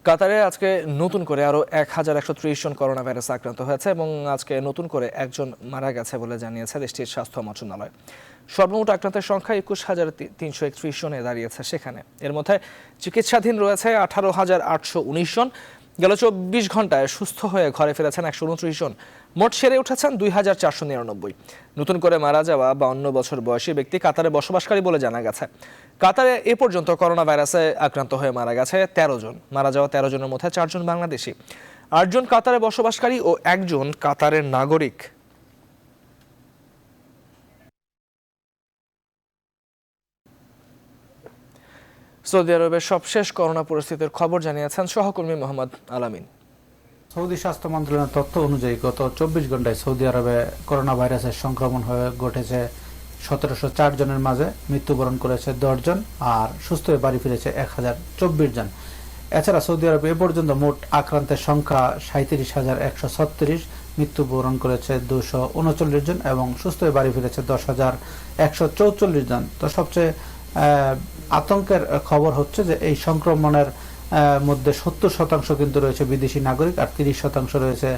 কাতারে আজকে নতুন করে আরও 1130 জন করোনা ভাইরাসে আক্রান্ত হয়েছে এবং আজকে নতুন করে একজন মারা গেছে বলে জানিয়েছে দেশটির স্বাস্থ্য মন্ত্রণালয়। সর্বমোট আক্রান্তের সংখ্যা 21,331 জনে দাঁড়িয়েছে সেখানে। এর মধ্যে চিকিৎসাধীন রয়েছে 18,819 জন। গেল 24 ঘন্টায় সুস্থ হয়ে ঘরে ফিরেছেন 129 জন। মোট সেরে উঠেছেন 2,499। নতুন করে মারা যাওয়া 52 বছর বয়সী ব্যক্তি কাতারে বসবাসকারী বলে জানা গেছে। কাতারে এ পর্যন্ত করোনা ভাইরাসে আক্রান্ত হয়ে মারা গেছে 13 জন। মারা যাওয়া 13 জনের মধ্যে 4 জন বাংলাদেশি, 8 জন কাতারে বসবাসকারী ও 1 জন কাতারের নাগরিক। সৌদি আরবের সবশেষ করোনা পরিস্থিতির খবর জানিয়েছেন সহকর্মী মোহাম্মদ আলামিন। সৌদি স্বাস্থ্য মন্ত্রণালয়ের তথ্য অনুযায়ী গত 24 ঘন্টায় সৌদি আরবে করোনা ভাইরাসের সংক্রমণ হয়ে ঘটেছে 1704 জনের মাঝে, মৃত্যুবরণ করেছে 10 জন আর সুস্থ হয়ে বাড়ি ফিরেছে 1024 জন। এছাড়া সৌদি আরবে এ পর্যন্ত মোট আক্রান্তের সংখ্যা 37,136, মৃত্যুবরণ করেছে 239 জন এবং সুস্থ হয়ে বাড়ি ফিরেছে 10,144 জন। তো সবচেয়ে আতঙ্কের খবর হচ্ছে যে এই সংক্রমণের মধ্যে 70% কিন্তু রয়েছে বিদেশি নাগরিক আর 30% রয়েছে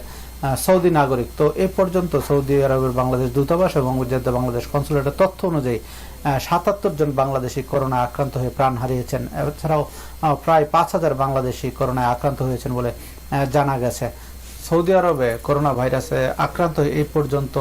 সৌদি নাগরিক। তো এ পর্যন্ত সৌদি আরবের বাংলাদেশ দূতাবাস এবং জেদ্দা বাংলাদেশ কনসুলেটের তথ্য অনুযায়ী 77 জন বাংলাদেশি করোনা আক্রান্ত হয়ে প্রাণ হারিয়েছেন। এছাড়াও প্রায় 5,000 বাংলাদেশি করোনায় আক্রান্ত হয়েছেন বলে জানা গেছে। সৌদি আরবে করোনা ভাইরাসে আক্রান্ত হয়ে এই পর্যন্ত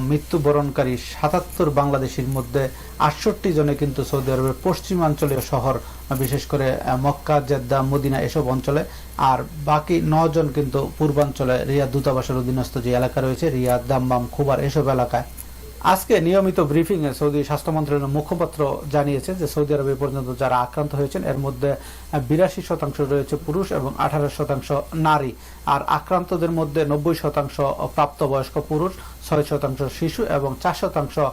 মৃত্যুবরণকারী 77 বাংলাদেশির মধ্যে 68 জনে কিন্তু সৌদি আরবের পশ্চিমাঞ্চলীয় শহর, বিশেষ করে মক্কা, জেদ্দা, মদিনা এসব অঞ্চলে, আর বাকি 9 জন কিন্তু পূর্বাঞ্চলে রিয়াদ দূতাবাসের অধীনস্থ যে এলাকা রয়েছে রিয়াদ, দাম্মাম, খুবার এসব এলাকায়। আজকে নিয়মিত ব্রিফিংয়ে সৌদি স্বাস্থ্য মন্ত্রণালয়ের মুখপাত্র জানিয়েছে যে সৌদি আরবে পর্যন্ত যারা আক্রান্ত হয়েছেন এর মধ্যে 82% রয়েছে পুরুষ এবং 18% নারী। আর আক্রান্তদের মধ্যে 90% প্রাপ্তবয়স্ক পুরুষ, 6% শিশু এবং 4%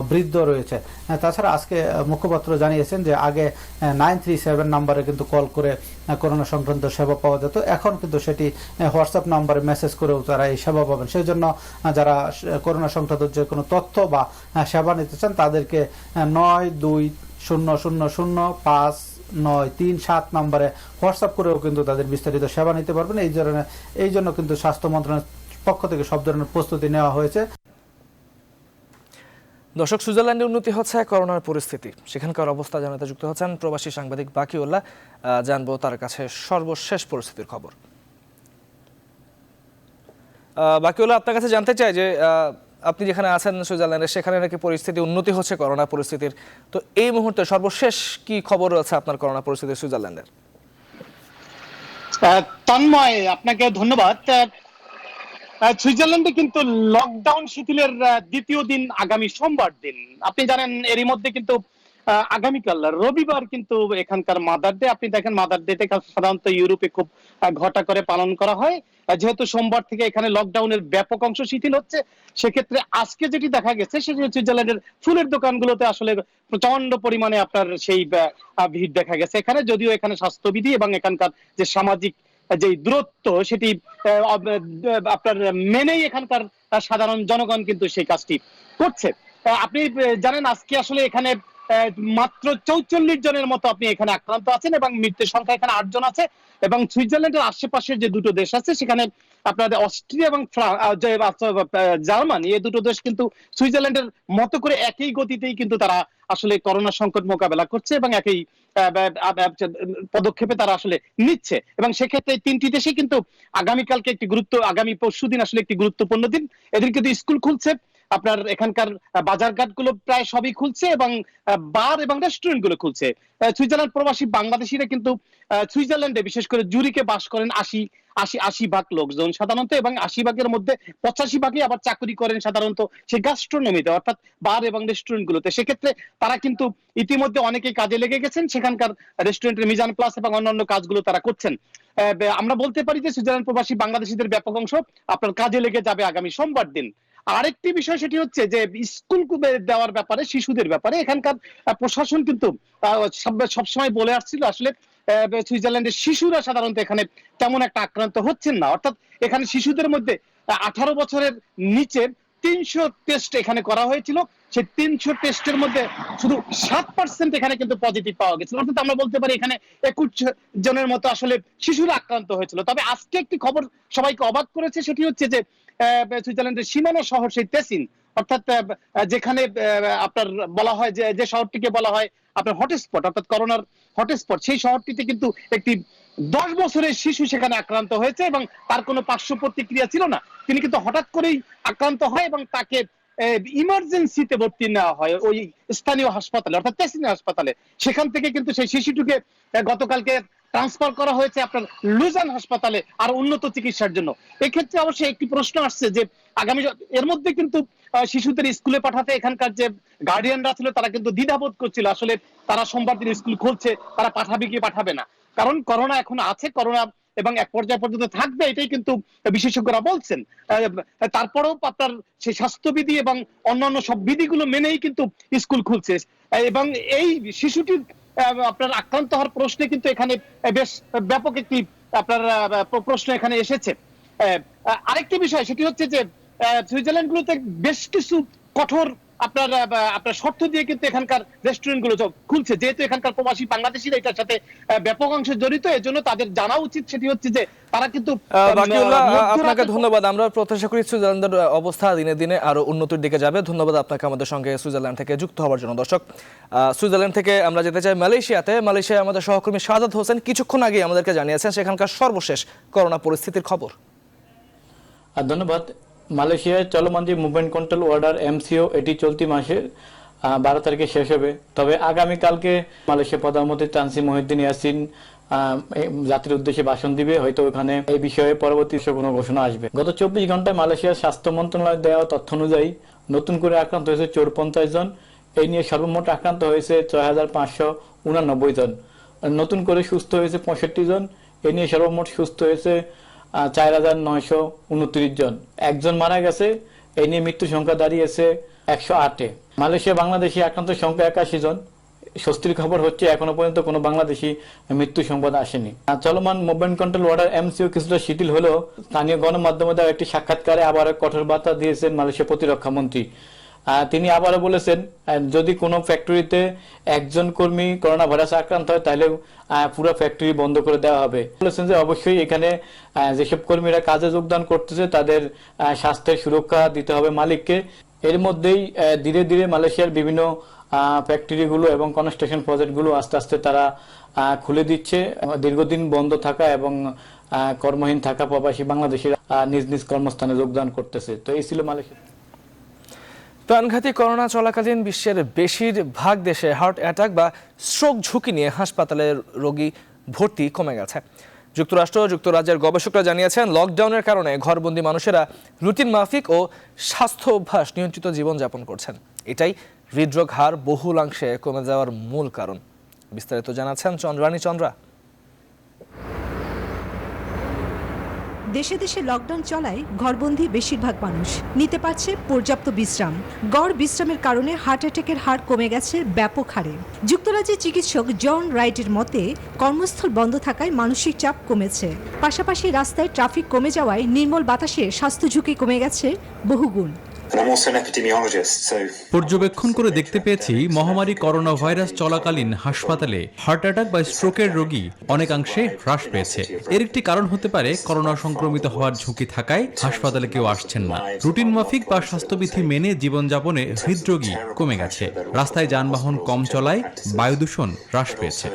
বৃদ্ধ রয়েছে। তাছাড়া আজকে মুখপাত্র জানিয়েছেন যে আগে 937 নাম্বারে কিন্তু কল করে করোনা সংক্রান্ত সেবা পাওয়া যেত, এখন কিন্তু সেটি হোয়াটসঅ্যাপ নাম্বারে মেসেজ করেও তারা এই সেবা পাবেন। সেই জন্য যারা করোনা সংক্রান্ত যে কোনো তথ্য বা সেবা নিতে চান তাদেরকে 9200059337 নম্বরে হোয়াটসঅ্যাপ করেও কিন্তু তাদের বিস্তারিত সেবা নিতে পারবেন। এই জন্য কিন্তু স্বাস্থ্য মন্ত্রণালয়ের পক্ষ থেকে সব ধরনের প্রস্তুতি নেওয়া হয়েছে। দর্শক, সুইজারল্যান্ডে উন্নতি হচ্ছে করোনার পরিস্থিতি। সেখানকার অবস্থা জানাতে যুক্ত হচ্ছেন প্রবাসী সাংবাদিক বাকিউল্লাহ। জানবো তার কাছে সর্বশেষ পরিস্থিতির খবর। বাকিউল্লাহ, আপনার কাছে জানতে চাই যে আপনি যেখানে আছেন সুইজারল্যান্ডে, সেখানে নাকি পরিস্থিতি উন্নতি হচ্ছে করোনা পরিস্থিতির। তো এই মুহূর্তে সর্বশেষ কি খবর রয়েছে আপনার করোনা পরিস্থিতি সুইজারল্যান্ডের? তন্ময়, আপনাকে ধন্যবাদ। সুইজারল্যান্ডে কিন্তু লকডাউন শিথিলের দ্বিতীয় দিন আগামী সোমবার দিন। আপনি জানেন এরই মধ্যে কিন্তু আগামীকাল রবিবার কিন্তু এখানকার মাদার ডে। আপনি দেখেন মাদার ডে সাধারণত ইউরোপে খুব ঘটা করে পালন করা হয়। যেহেতু সোমবার থেকে এখানে লকডাউনের ব্যাপক অংশ শিথিল হচ্ছে, সেক্ষেত্রে আজকে যেটি দেখা গেছে সেটি সুইজারল্যান্ডের ফুলের দোকানগুলোতে আসলে প্রচন্ড পরিমাণে আপনার সেই ভিড় দেখা গেছে এখানে। যদিও এখানে স্বাস্থ্যবিধি এবং এখানকার যে সামাজিক যে দূরত্ব সেটি আপনার মেনেই এখানকার সাধারণ জনগণ কিন্তু সেই কাজটি করছে। আপনি জানেন আজকে আসলে এখানে মাত্র 44 জনের মতো আপনি এখানে আক্রান্ত আছেন এবং মৃত্যুর সংখ্যা এখানে 8 জন আছে। এবং সুইজারল্যান্ডের আশেপাশের যে দুটো দেশ আছে সেখানে আপনার অস্ট্রিয়া এবং জার্মানি, এই দুটো দেশ কিন্তু সুইজারল্যান্ডের মতো করে একই গতিতেই কিন্তু তারা আসলে করোনা সংকট মোকাবেলা করছে এবং একই পদক্ষেপে তারা আসলে নিচ্ছে। এবং সেক্ষেত্রে তিনটি দেশে কিন্তু আগামীকালকে আগামী পরশুদিন আসলে একটি গুরুত্বপূর্ণ দিন। এদিন কিন্তু স্কুল খুলছে, আপনার এখানকার বাজারঘাট গুলো প্রায় সবই খুলছে এবং বার এবং রেস্টুরেন্ট গুলো খুলছে। সুইজারল্যান্ড প্রবাসী বাংলাদেশিরা কিন্তু সুইজারল্যান্ডে বিশেষ করে জুরিকে বাস করেন ৮০ ভাগ লোকজন সাধারণত, এবং ৮০ ভাগের মধ্যে ৮৫ ভাগই আবার চাকরি করেন সাধারণত সেই গ্যাস্ট্রোনমিতে, অর্থাৎ বার এবং রেস্টুরেন্ট গুলোতে। সেক্ষেত্রে তারা কিন্তু ইতিমধ্যে অনেকেই কাজে লেগে গেছেন, সেখানকার রেস্টুরেন্টের মিজান প্লাস এবং অন্যান্য কাজগুলো তারা করছেন। আমরা বলতে পারি যে সুইজারল্যান্ড প্রবাসী বাংলাদেশিদের ব্যাপক অংশ আপনার কাজে লেগে যাবে আগামী সোমবার দিন। আরেকটি বিষয় সেটি হচ্ছে যে স্কুল দেওয়ার ব্যাপারে, শিশুদের ব্যাপারে এখানকার প্রশাসন কিন্তু সবসময় বলে আসছিল আসলে সুইজারল্যান্ডের শিশুরা সাধারণত এখানে তেমন একটা আক্রান্ত হচ্ছেন না, অর্থাৎ এখানে শিশুদের মধ্যে 18 বছরের নিচে 300 টেস্ট এখানে করা হয়েছিল, সেই 300 টেস্টের মধ্যে শুধু 7% এখানে কিন্তু পজিটিভ পাওয়া গেছিল। অর্থাৎ আমরা বলতে পারি এখানে 21 জনের মতো আসলে শিশুরা আক্রান্ত হয়েছিল। তবে আজকে একটি খবর সবাইকে অবাক করেছে, সেটি হচ্ছে যে সুইজারল্যান্ডের সীমানা শহর সেই তেসিন, অর্থাৎ যেখানে আপনার বলা হয় যে শহরটিকে বলা হয় আপনার হটস্পট, অর্থাৎ করোনার হটস্পট, সেই শহরটিতে কিন্তু একটি 10 বছরের শিশু সেখানে আক্রান্ত হয়েছে এবং তার কোনো পার্শ্ব প্রতিক্রিয়া ছিল না। তিনি কিন্তু হঠাৎ করেই আক্রান্ত হয় এবং তাকে ইমার্জেন্সিতে ভর্তি নেওয়া হয় ওই স্থানীয় হাসপাতালে, অর্থাৎ তেসিন হাসপাতালে। সেখান থেকে কিন্তু সেই শিশুটিকে গতকালকে ট্রান্সফার করা হয়েছে আপনার লুজান হাসপাতালে আর উন্নত চিকিৎসার জন্য। এক্ষেত্রে অবশ্যই একটি প্রশ্ন আসছে যে আগামী এর মধ্যে কিন্তু শিশুদের স্কুলে পাঠাতে এখানকার যে গার্ডিয়ানরা ছিল তারা কিন্তু দ্বিধাবোধ করছিল আসলে তারা সোমবার দিন স্কুল খুলছে, তারা পাঠাবে কি পাঠাবে না, কারণ করোনা এখন আছে, করোনা এবং এক পর্যায় পর্যন্ত থাকবে, এটাই কিন্তু বিশেষজ্ঞরা বলছেন। তারপরেও আপনার সেই স্বাস্থ্যবিধি এবং অন্যান্য সব বিধিগুলো মেনেই কিন্তু স্কুল খুলছে এবং এই শিশুটির আপনার আক্রান্ত হওয়ার প্রশ্নে কিন্তু এখানে বেশ ব্যাপক একটি আপনার প্রশ্ন এখানে এসেছে। আরেকটি বিষয় সেটি হচ্ছে যে সুইজারল্যান্ড গুলোতে বেশ কিছু কঠোর আপনার শর্ত দিয়ে কিন্তু এখানকার রেস্টুরেন্ট গুলো খুলছে, যেহেতু এখানকার প্রবাসী বাংলাদেশিরা এটার সাথে ব্যাপক অংশে জড়িত, এজন্য তাদের জানা উচিত সেটি হচ্ছে যে তারা কিন্তু আপনাকে ধন্যবাদ। আমরা প্রত্যাশা করি সুইজারল্যান্ডের অবস্থা দিনে দিনে আরো উন্নতির দিকে যাবে। ধন্যবাদ আপনাকে আমাদের সঙ্গে সুইজারল্যান্ড থেকে যুক্ত হওয়ার জন্য। দর্শক, সুইজারল্যান্ড থেকে আমরা যেতে চাই মালয়েশিয়ায় আমাদের সহকর্মী শাহাদাত হোসেন কিছুক্ষণ আগে আমাদেরকে জানিয়েছেন সেখানকার সর্বশেষ করোনা পরিস্থিতির খবর। ধন্যবাদ। মালয়েশিয়ায় চলমান যে মুভমেন্ট কন্ট্রোল অর্ডার MCO এটি চলতি মাসের 12 তারিখে শেষ হবে। তবে আগামীকালকে মালয়েশিয়া প্রধানমন্ত্রী তান শ্রী মহিউদ্দিন ইয়াসিন জাতির উদ্দেশ্যে ভাষণ দিবে, হয়তো ওখানে এই বিষয়ে পরবর্তী কোনো ঘোষণা আসবে। গত 24 ঘন্টায় মালয়েশিয়ার স্বাস্থ্য মন্ত্রণালয় দেওয়া তথ্য অনুযায়ী নতুন করে আক্রান্ত হয়েছে 54 জন, এই নিয়ে সর্বমোট আক্রান্ত হয়েছে 6589 জন, নতুন করে সুস্থ হয়েছে 65 জন, এই নিয়ে সর্বমোট সুস্থ হয়েছে 4929 জন, একজন মারা গেছে, এই নিয়ে মৃত্যু সংখ্যা দাঁড়িয়েছে 108-এ। মালয়েশিয়া বাংলাদেশি আক্রান্ত সংখ্যা 81 জন। স্বস্তির খবর হচ্ছে এখনো পর্যন্ত কোনো বাংলাদেশি মৃত্যু সংবাদ আসেনি। চলমান মুভমেন্ট কন্ট্রোল অর্ডার MCO কিছুটা শিথিল হলেও স্থানীয় গণমাধ্যমে দেওয়া একটি সাক্ষাৎকারে আবারও কঠোর বার্তা দিয়েছেন মালয়েশিয়া প্রতিরক্ষা মন্ত্রী। তিনি আবারও বলেছেন যদি কোনো ফ্যাক্টরিতে একজন কর্মী করোনা ভাইরাসে আক্রান্ত হয় তাহলে পুরো ফ্যাক্টরি বন্ধ করে দেওয়া হবে। বলেছেন যে অবশ্যই এখানে যেসব কর্মীরা কাজে যোগদান করতেছে তাদের স্বাস্থ্যের সুরক্ষা দিতে হবে মালিককে। এর মধ্যেই ধীরে ধীরে মালয়েশিয়ার বিভিন্ন ফ্যাক্টরিগুলো এবং কনস্ট্রাকশন প্রজেক্টগুলো আস্তে আস্তে তারা খুলে দিচ্ছে। দীর্ঘদিন বন্ধ থাকা এবং কর্মহীন থাকা প্রবাসী বাংলাদেশিরা নিজ নিজ কর্মস্থানে যোগদান করতেছে। তো এই ছিল মালয়েশিয়া। প্রাণঘাতী করোনা চলাকালীন বিশ্বের বেশিরভাগ দেশে হার্ট অ্যাটাক বা স্ট্রোক ঝুঁকি নিয়ে হাসপাতালে রোগী ভর্তি কমে গেছে। যুক্তরাজ্যের গবেষকরা জানিয়েছেন লকডাউনের কারণে ঘরবন্দি মানুষেরা রুটিন মাফিক ও স্বাস্থ্য অভ্যাস নিয়ন্ত্রিত জীবনযাপন করছেন, এটাই হৃদরোগ হার বহুলাংশে কমে যাওয়ার মূল কারণ। বিস্তারিত জানাচ্ছেন চন্দ্রানী চন্দ্রা। দেশে দেশে লকডাউন চলায় ঘরবন্দি বেশিরভাগ মানুষ নিতে পারছে পর্যাপ্ত বিশ্রাম। গড় বিশ্রামের কারণে হার্ট অ্যাটাকের হার কমে গেছে ব্যাপক হারে। যুক্তরাজ্যের চিকিৎসক জন রাইটের মতে কর্মস্থল বন্ধ থাকায় মানসিক চাপ কমেছে, পাশাপাশি রাস্তায় ট্রাফিক কমে যাওয়ায় নির্মল বাতাসে স্বাস্থ্য ঝুঁকি কমে গেছে বহুগুণ। পর্যবেক্ষণ করে দেখতে পেয়েছি মহামারী করোনা ভাইরাস চলাকালীন হাসপাতালে হার্ট অ্যাটাক বা স্ট্রোকের রোগী অনেকাংশে হ্রাস পেয়েছে। এর একটি কারণ হতে পারে করোনা সংক্রমিত হওয়ার ঝুঁকি থাকায় হাসপাতালে কেউ আসছেন না। রুটিন মাফিক বা স্বাস্থ্যবিধি মেনে জীবনযাপনে হৃদরোগী কমে গেছে। রাস্তায় যানবাহন কম চলায় বায়ু দূষণ হ্রাস পেয়েছে।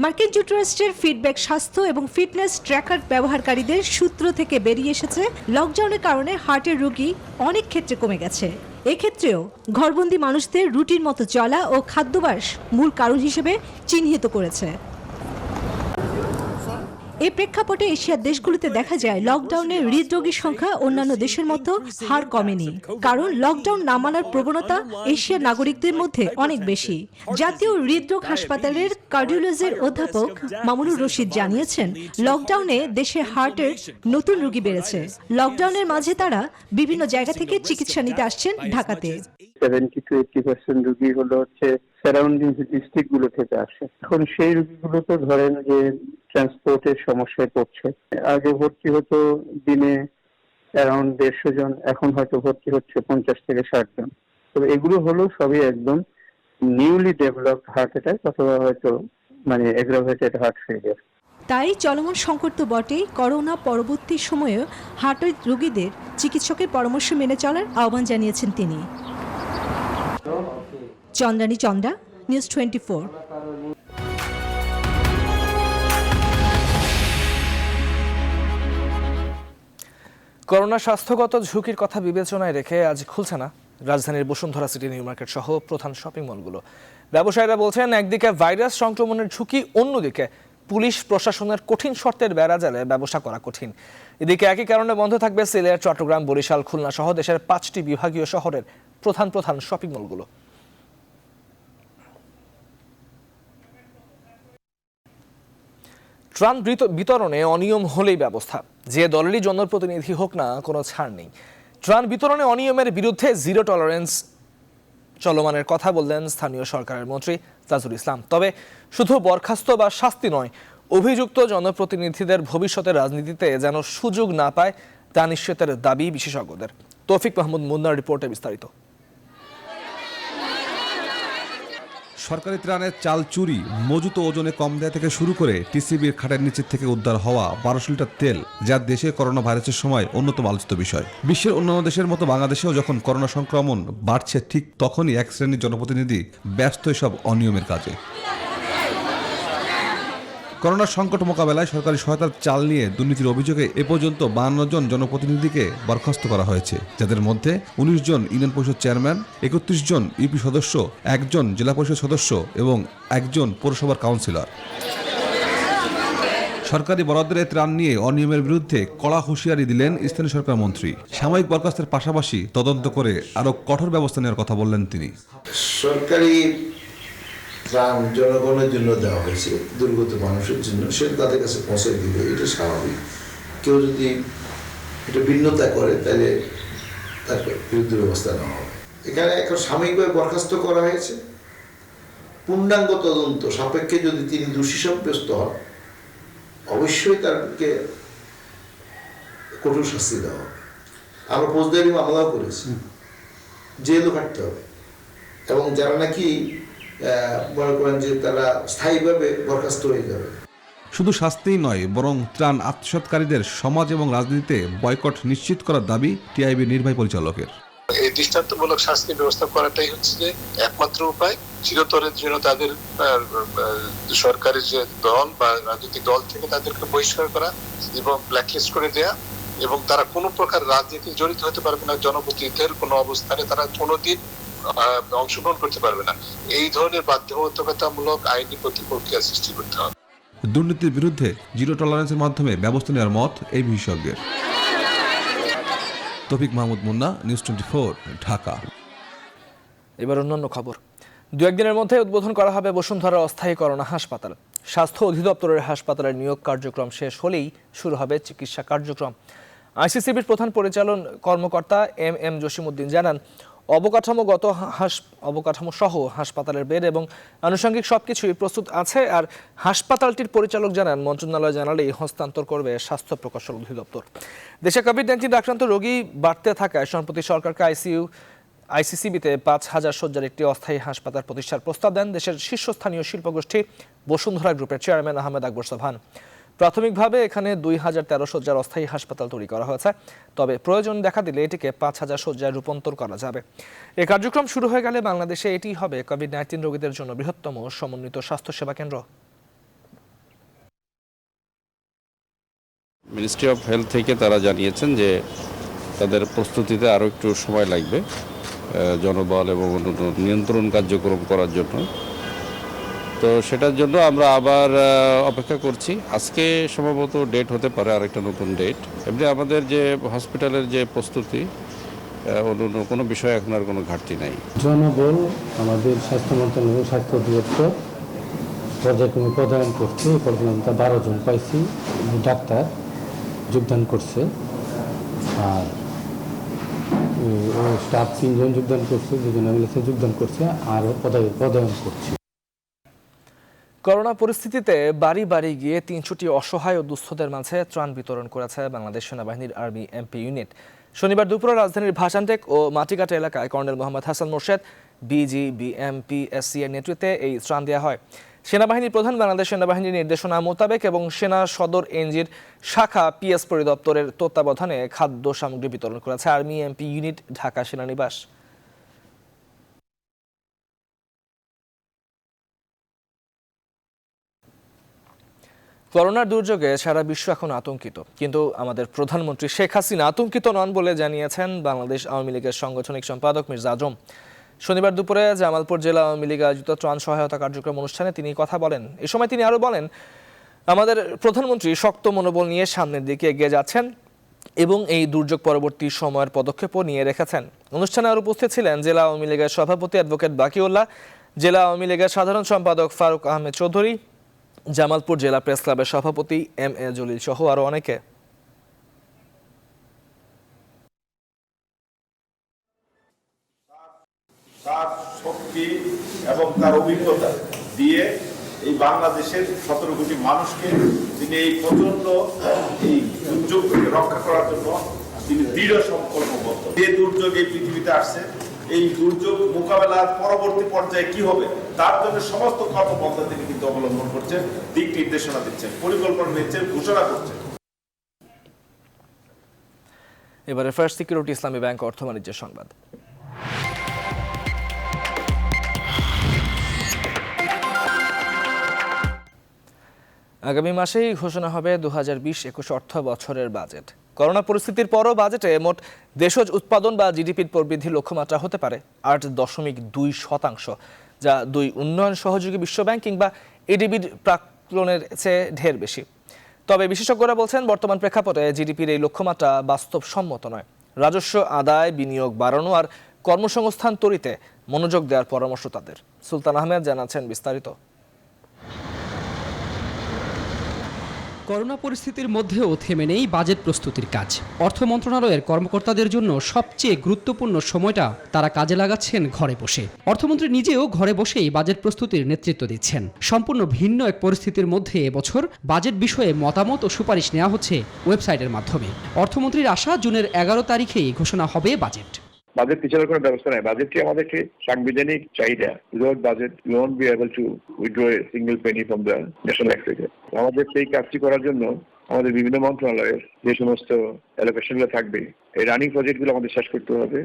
মার্কিন যুক্তরাষ্ট্রের ফিডব্যাক স্বাস্থ্য এবং ফিটনেস ট্র্যাকার ব্যবহারকারীদের সূত্র থেকে বেরিয়ে এসেছে লকডাউনের কারণে হার্টের রোগী অনেক ক্ষেত্রে কমে গেছে। এক্ষেত্রেও ঘরবন্দি মানুষদের রুটিন মতো চলা ও খাদ্যাভ্যাস মূল কারণ হিসেবে চিহ্নিত করেছে। এই প্রেক্ষাপটে এশিয়ার দেশগুলোতে দেখা যায় লকডাউনে হৃদরোগীর সংখ্যা অন্যান্য দেশের মতো হার কমেনি, কারণ লকডাউন না মানার প্রবণতা এশিয়ার নাগরিকদের মধ্যে অনেক বেশি। জাতীয় হৃদরোগ হাসপাতালের কার্ডিওলজির অধ্যাপক মামুনুর রশিদ জানিয়েছেন, লকডাউনে দেশে হার্টের নতুন রোগী বেড়েছে। লকডাউনের মাঝে তারা বিভিন্ন জায়গা থেকে চিকিৎসা নিতে আসছেন ঢাকাতে। 70 to 80% রোগী হচ্ছে সারাউন্ডিং ডিস্ট্রিক্ট গুলো থেকে আসে। এখন সেই রোগীগুলো তো ধরেন যে ট্রান্সপোর্টের সমস্যায় পড়ছে। আগে ভর্তি হতো দিনে অ্যারাউন্ড 150 জন, এখন হয়তো ভর্তি হচ্ছে 50 থেকে 60 জন। তবে এগুলো হলো সবই একদম নিউলি ডেভেলপড হার্ট অ্যাটাক অথবা হয়তো এগ্রাভেটেড হার্ট ফেলিয়ার। তাই চলমান সংকট তো বটেই, করোনা পরবর্তী সময়ে হার্টের রোগীদের চিকিৎসকের পরামর্শ মেনে চলার আহ্বান জানিয়েছেন তিনি। চন্দ্রানী চন্দ্রা, নিউজ 24। করোনা স্বাস্থ্যগত ঝুঁকির কথা বিবেচনায় রেখে আজ খুলছে না রাজধানীর বসুন্ধরা সিটি নিউ মার্কেট সহ প্রধান শপিং মলগুলো। ব্যবসায়ীরা বলছেন, একদিকে ভাইরাস সংক্রমণের ঝুঁকি, অন্যদিকে পুলিশ প্রশাসনের কঠিন শর্তের বেড়াজালে ব্যবসা করা কঠিন। এদিকে একই কারণে বন্ধ থাকবে সিলেট, চট্টগ্রাম, বরিশাল, খুলনা সহ দেশের 5টি বিভাগীয় শহরের প্রধান শপিং মলগুলো। ত্রাণ বিতরণে অনিয়ম হলেই ব্যবস্থা, যে দলেরই জনপ্রতিনিধি হোক না, কোনো ছাড় নেই। ত্রাণ বিতরণে অনিয়মের বিরুদ্ধে জিরো টলারেন্স চলমানের কথা বললেন স্থানীয় সরকারের মন্ত্রী তাজুল ইসলাম। তবে শুধু বরখাস্ত বা শাস্তি নয়, অভিযুক্ত জনপ্রতিনিধিদের ভবিষ্যতের রাজনীতিতে যেন সুযোগ না পায় তা নিশ্চিতের দাবি বিশেষজ্ঞদের। তৌফিক মাহমুদ মুন্নার রিপোর্টে বিস্তারিত। সরকারি ত্রাণের চাল চুরি, মজুত ওজনে কম দেয়া থেকে শুরু করে টিসিবির খাটের নিচে থেকে উদ্ধার হওয়া 1200 লিটার তেল, যা দেশে করোনা ভাইরাসের সময় অন্যতম আলোচিত বিষয়। বিশ্বের অন্যান্য দেশের মতো বাংলাদেশেও যখন করোনা সংক্রমণ বাড়ছে, ঠিক তখনই এক শ্রেণীর জনপ্রতিনিধি ব্যস্ত এসব অনিয়মের কাজে। করোনা সংকট মোকাবেলায় সরকারি সহায়তার চাল নিয়ে দুর্নীতির অভিযোগে এ পর্যন্ত 52 জন জনপ্রতিনিধিকে বরখাস্ত করা হয়েছে, যাদের মধ্যে 19 জন ইউনিয়ন পরিষদ চেয়ারম্যান, 31 জন ইউপি সদস্য, 1 জন জেলা পরিষদ সদস্য এবং 1 জন পৌরসভার কাউন্সিলর। সরকারি বরাদ্দের ত্রাণ নিয়ে অনিয়মের বিরুদ্ধে কড়া হুঁশিয়ারি দিলেন স্থানীয় সরকার মন্ত্রী। সাময়িক বরখাস্তের পাশাপাশি তদন্ত করে আরও কঠোর ব্যবস্থা নেওয়ার কথা বললেন তিনি। সরকারি ত্রাণ জনগণের জন্য দেওয়া হয়েছে, দুর্গত মানুষের জন্য, সেটা তাদের কাছে পৌঁছে দিবে, এটা স্বাভাবিক। কেউ যদি এটা ভিন্নতা করে তাহলে তার বিরুদ্ধে ব্যবস্থা নেওয়া হবে। এখানে এখন সাময়িকভাবে বরখাস্ত করা হয়েছে। পূর্ণাঙ্গ তদন্ত সাপেক্ষে যদি তিনি দোষী সাব্যস্ত হন, অবশ্যই তারকে কঠোর শাস্তি দেওয়া হবে। আমরা ফৌজদারি মামলাও করেছি, জেলও কাটতে হবে। এবং যারা নাকি মনে করেন যে তারা স্থায়ীভাবে বরখাস্ত হয়ে যাবে। শুধু শাস্তিই নয়, বরং ত্রাণ আত্মসাৎকারীদের সমাজ এবং রাজনীতিতে বয়কট নিশ্চিত করার দাবি টিআইবি নির্বাহী পরিচালকের। এই দৃষ্টান্তমূলক শাস্তি ব্যবস্থা করাটাই হচ্ছে যে একমাত্র উপায়। চিরতরের জন্য তাদের সরকারের যে দল বা রাজনৈতিক দল থেকে তাদেরকে বহিষ্কার করা এবং ব্ল্যাকলিস্ট করে দেয়া, এবং তারা কোনো প্রকার রাজনীতি জড়িত হতে পারবে না, জনপ্রতিনিধিদের কোনো অবস্থানে তারা কোনোদিন অংশগ্রহণ করতে পারবে না। এই ধরনের বাধ্যবাধকতামূলক আইনি প্রক্রিয়া সৃষ্টি করতে হবে। দুর্নীতির বিরুদ্ধে জিরো টলারেন্সের মাধ্যমে ব্যবস্থা নেওয়ার মত এই বিশেষজ্ঞের। তৌফিক মাহমুদ মুন্না, নিউজ 24, ঢাকা। এবার অন্যান্য খবর। 2-1 দিনের মধ্যে উদ্বোধন করা হবে বসুন্ধরা অস্থায়ী করোনা হাসপাতাল। স্বাস্থ্য অধিদপ্তরের হাসপাতালের নিয়োগ কার্যক্রম শেষ হলেই শুরু হবে চিকিৎসা কার্যক্রম। আইসিসিবির প্রধান পরিচালন কর্মকর্তা এম জসিমউদ্দিন জানান, অবকাঠামো সহ হাসপাতালের বেড এবং আনুষঙ্গিক সবকিছুই প্রস্তুত আছে। আর হাসপাতালটির পরিচালক জানান, মন্ত্রণালয় জানালেই হস্তান্তর করবে স্বাস্থ্য প্রকৌশল অধিদপ্তর। দেশে কোভিড-19 আক্রান্ত রোগী বাড়তে থাকায় সম্প্রতি সরকারকে আইসিসিবিতে 5,000 শয্যার একটি অস্থায়ী হাসপাতাল প্রতিষ্ঠার প্রস্তাব দেন দেশের শীর্ষস্থানীয় শিল্পগোষ্ঠী বসুন্ধরা গ্রুপের চেয়ারম্যান আহমেদ আকবর সোবহান। প্রাথমিকভাবে এখানে 2013 শয্যার অস্থায়ী হাসপাতাল তৈরি করা হয়েছে, তবে প্রয়োজন দেখা দিলে এটিকে 5,000 শয্যায় রূপান্তর করা যাবে। এই কার্যক্রম শুরু হয়ে গেলে বাংলাদেশে এটি হবে কোভিড-19 রোগীদের জন্য বৃহত্তম সমন্বিত স্বাস্থ্যসেবা কেন্দ্র। মিনিস্ট্রি অফ হেলথ থেকে তারা জানিয়েছেন যে তাদের প্রস্তুতিতে আরও একটু সময় লাগবে জনবল এবং নিয়ন্ত্রণ কার্যক্রম করার জন্য। তো সেটার জন্য আমরা আবার অপেক্ষা করছি। আজকে সম্ভবত ডেট হতে পারে আরেকটা নতুন ডেট। এমনি আমাদের যে হসপিটালের যে প্রস্তুতি, অন্য কোনো বিষয়ে এখন আর কোনো ঘাটতি নাই। জনবল আমাদের স্বাস্থ্য মন্ত্রণালয় স্বাস্থ্য অধিদপ্তর পর্যায়ক্রমে প্রদান করছে। পর্যন্ত 12 জন পাইছি, ডাক্তার যোগদান করছে, আর স্টাফ 3 জন যোগদান করছে, 2 জন মিলেছে যোগদান করছে, আরও প্রদান করছে। করোনা পরিস্থিতিতে বাড়ি বাড়ি গিয়ে 300টি অসহায় ও দুস্থদের মাঝে ত্রাণ বিতরণ করেছে বাংলাদেশ সেনাবাহিনীর আর্মি এমপি ইউনিট। শনিবার দুপুরে রাজধানীর ভাষানটেক ও মাটিকাটা এলাকায় কর্নেল মোহাম্মদ হাসান মোর্শেদ বিজিবিএমপিএসসি এর নেতৃত্বে এই ত্রাণ দেওয়া হয়। সেনাবাহিনীর প্রধান বাংলাদেশ সেনাবাহিনীর নির্দেশনা মোতাবেক এবং সেনা সদর এনজির শাখা পিএস পরিদপ্তরের তত্ত্বাবধানে খাদ্য সামগ্রী বিতরণ করেছে আর্মি এমপি ইউনিট, ঢাকা সেনানিবাস। করোনার দুর্যোগে সারা বিশ্ব এখন আতঙ্কিত, কিন্তু আমাদের প্রধানমন্ত্রী শেখ হাসিনা আতঙ্কিত নন বলে জানিয়েছেন বাংলাদেশ আওয়ামী লীগের সাংগঠনিক সম্পাদক মির্জা আজম। শনিবার দুপুরে জামালপুর জেলা আওয়ামী লীগ আয়োজিত ত্রাণ সহায়তা কার্যক্রম অনুষ্ঠানে তিনি কথা বলেন। এ সময় তিনি আরও বলেন, আমাদের প্রধানমন্ত্রী শক্ত মনোবল নিয়ে সামনের দিকে এগিয়ে যাচ্ছেন এবং এই দুর্যোগ পরবর্তী সময়ের পদক্ষেপও নিয়ে রেখেছেন। অনুষ্ঠানে আরও উপস্থিত ছিলেন জেলা আওয়ামী লীগের সভাপতি অ্যাডভোকেট বাকিউল্লাহ, জেলা আওয়ামী লীগের সাধারণ সম্পাদক ফারুক আহমেদ চৌধুরী, জামালপুর জেলা প্রেস ক্লাবের সভাপতি এম.এ. জলিল সহ আরও অনেকে। তার শক্তি এবং তার অভিজ্ঞতা দিয়ে এই বাংলাদেশের 17 কোটি মানুষকে তিনি এই প্রচন্ড এই দুর্যোগ থেকে রক্ষা করার জন্য তিনি দৃঢ় সংকল্পবদ্ধ। যে দুর্যোগ এই পৃথিবীতে আসছে, এই দুর্যোগ মোকাবেলার পরবর্তী পর্যায়ে কি হবে তার জন্য সমস্ত কর্মপন্থা তিনি কিন্তু অবলম্বন করছেন, দিক নির্দেশনা দিচ্ছেন, পরিকল্পনা নিচ্ছেন, ঘোষণা করছেন। এবারে ফার্স্ট সিকিউরিটি ইসলামী ব্যাংক অর্থ বাণিজ্যের সংবাদ। আগামী মাসেই ঘোষণা হবে 2020-21 অর্থ বছরের বাজেট। করোনা পরিস্থিতির পরও বাজেটে মোট দেশজ উৎপাদন বা জিডিপির প্রবৃদ্ধির লক্ষ্যমাত্রা হতে পারে 8.2%, যা 2 উন্নয়ন সহযোগী বিশ্বব্যাংক কিংবা এডিবির প্রাক্কলনের চেয়ে ঢের বেশি। তবে বিশেষজ্ঞরা বলছেন, বর্তমান প্রেক্ষাপটে জিডিপির এই লক্ষ্যমাত্রা বাস্তবসম্মত নয়। রাজস্ব আদায়, বিনিয়োগ বাড়ানো আর কর্মসংস্থান তৈরিতে মনোযোগ দেওয়ার পরামর্শ তাদের। সুলতান আহমেদ জানাচ্ছেন বিস্তারিত। করোনা পরিস্থিতির মধ্যেও থেমে নেই বাজেট প্রস্তুতির কাজ। অর্থ মন্ত্রণালয়ের কর্মকর্তাদের জন্য সবচেয়ে গুরুত্বপূর্ণ সময়টা তারা কাজে লাগাচ্ছেন ঘরে বসে। অর্থমন্ত্রী নিজেও ঘরে বসেই বাজেট প্রস্তুতির নেতৃত্ব দিচ্ছেন। সম্পূর্ণ ভিন্ন এক পরিস্থিতির মধ্যে এবছর বাজেট বিষয়ে মতামত ও সুপারিশ নেওয়া হচ্ছে ওয়েবসাইটের মাধ্যমে। অর্থমন্ত্রীর আশা, জুনের 11 তারিখেই ঘোষণা হবে বাজেট। বাজেট পিছানোর কোনো ব্যবস্থা নাই। বাজেটটি আমাদেরকে সাংবিধানিক চাহিদা। Without budget we won't be able to withdraw a single Penney from the national exchanger. আমাদের সেই কাজটি করার জন্য আমাদের বিভিন্ন মন্ত্রণালয়ের যে সমস্ত অ্যালোকেশনগুলো থাকবে, এই রানিং প্রজেক্টগুলো আমাদের শেষ করতে হবে।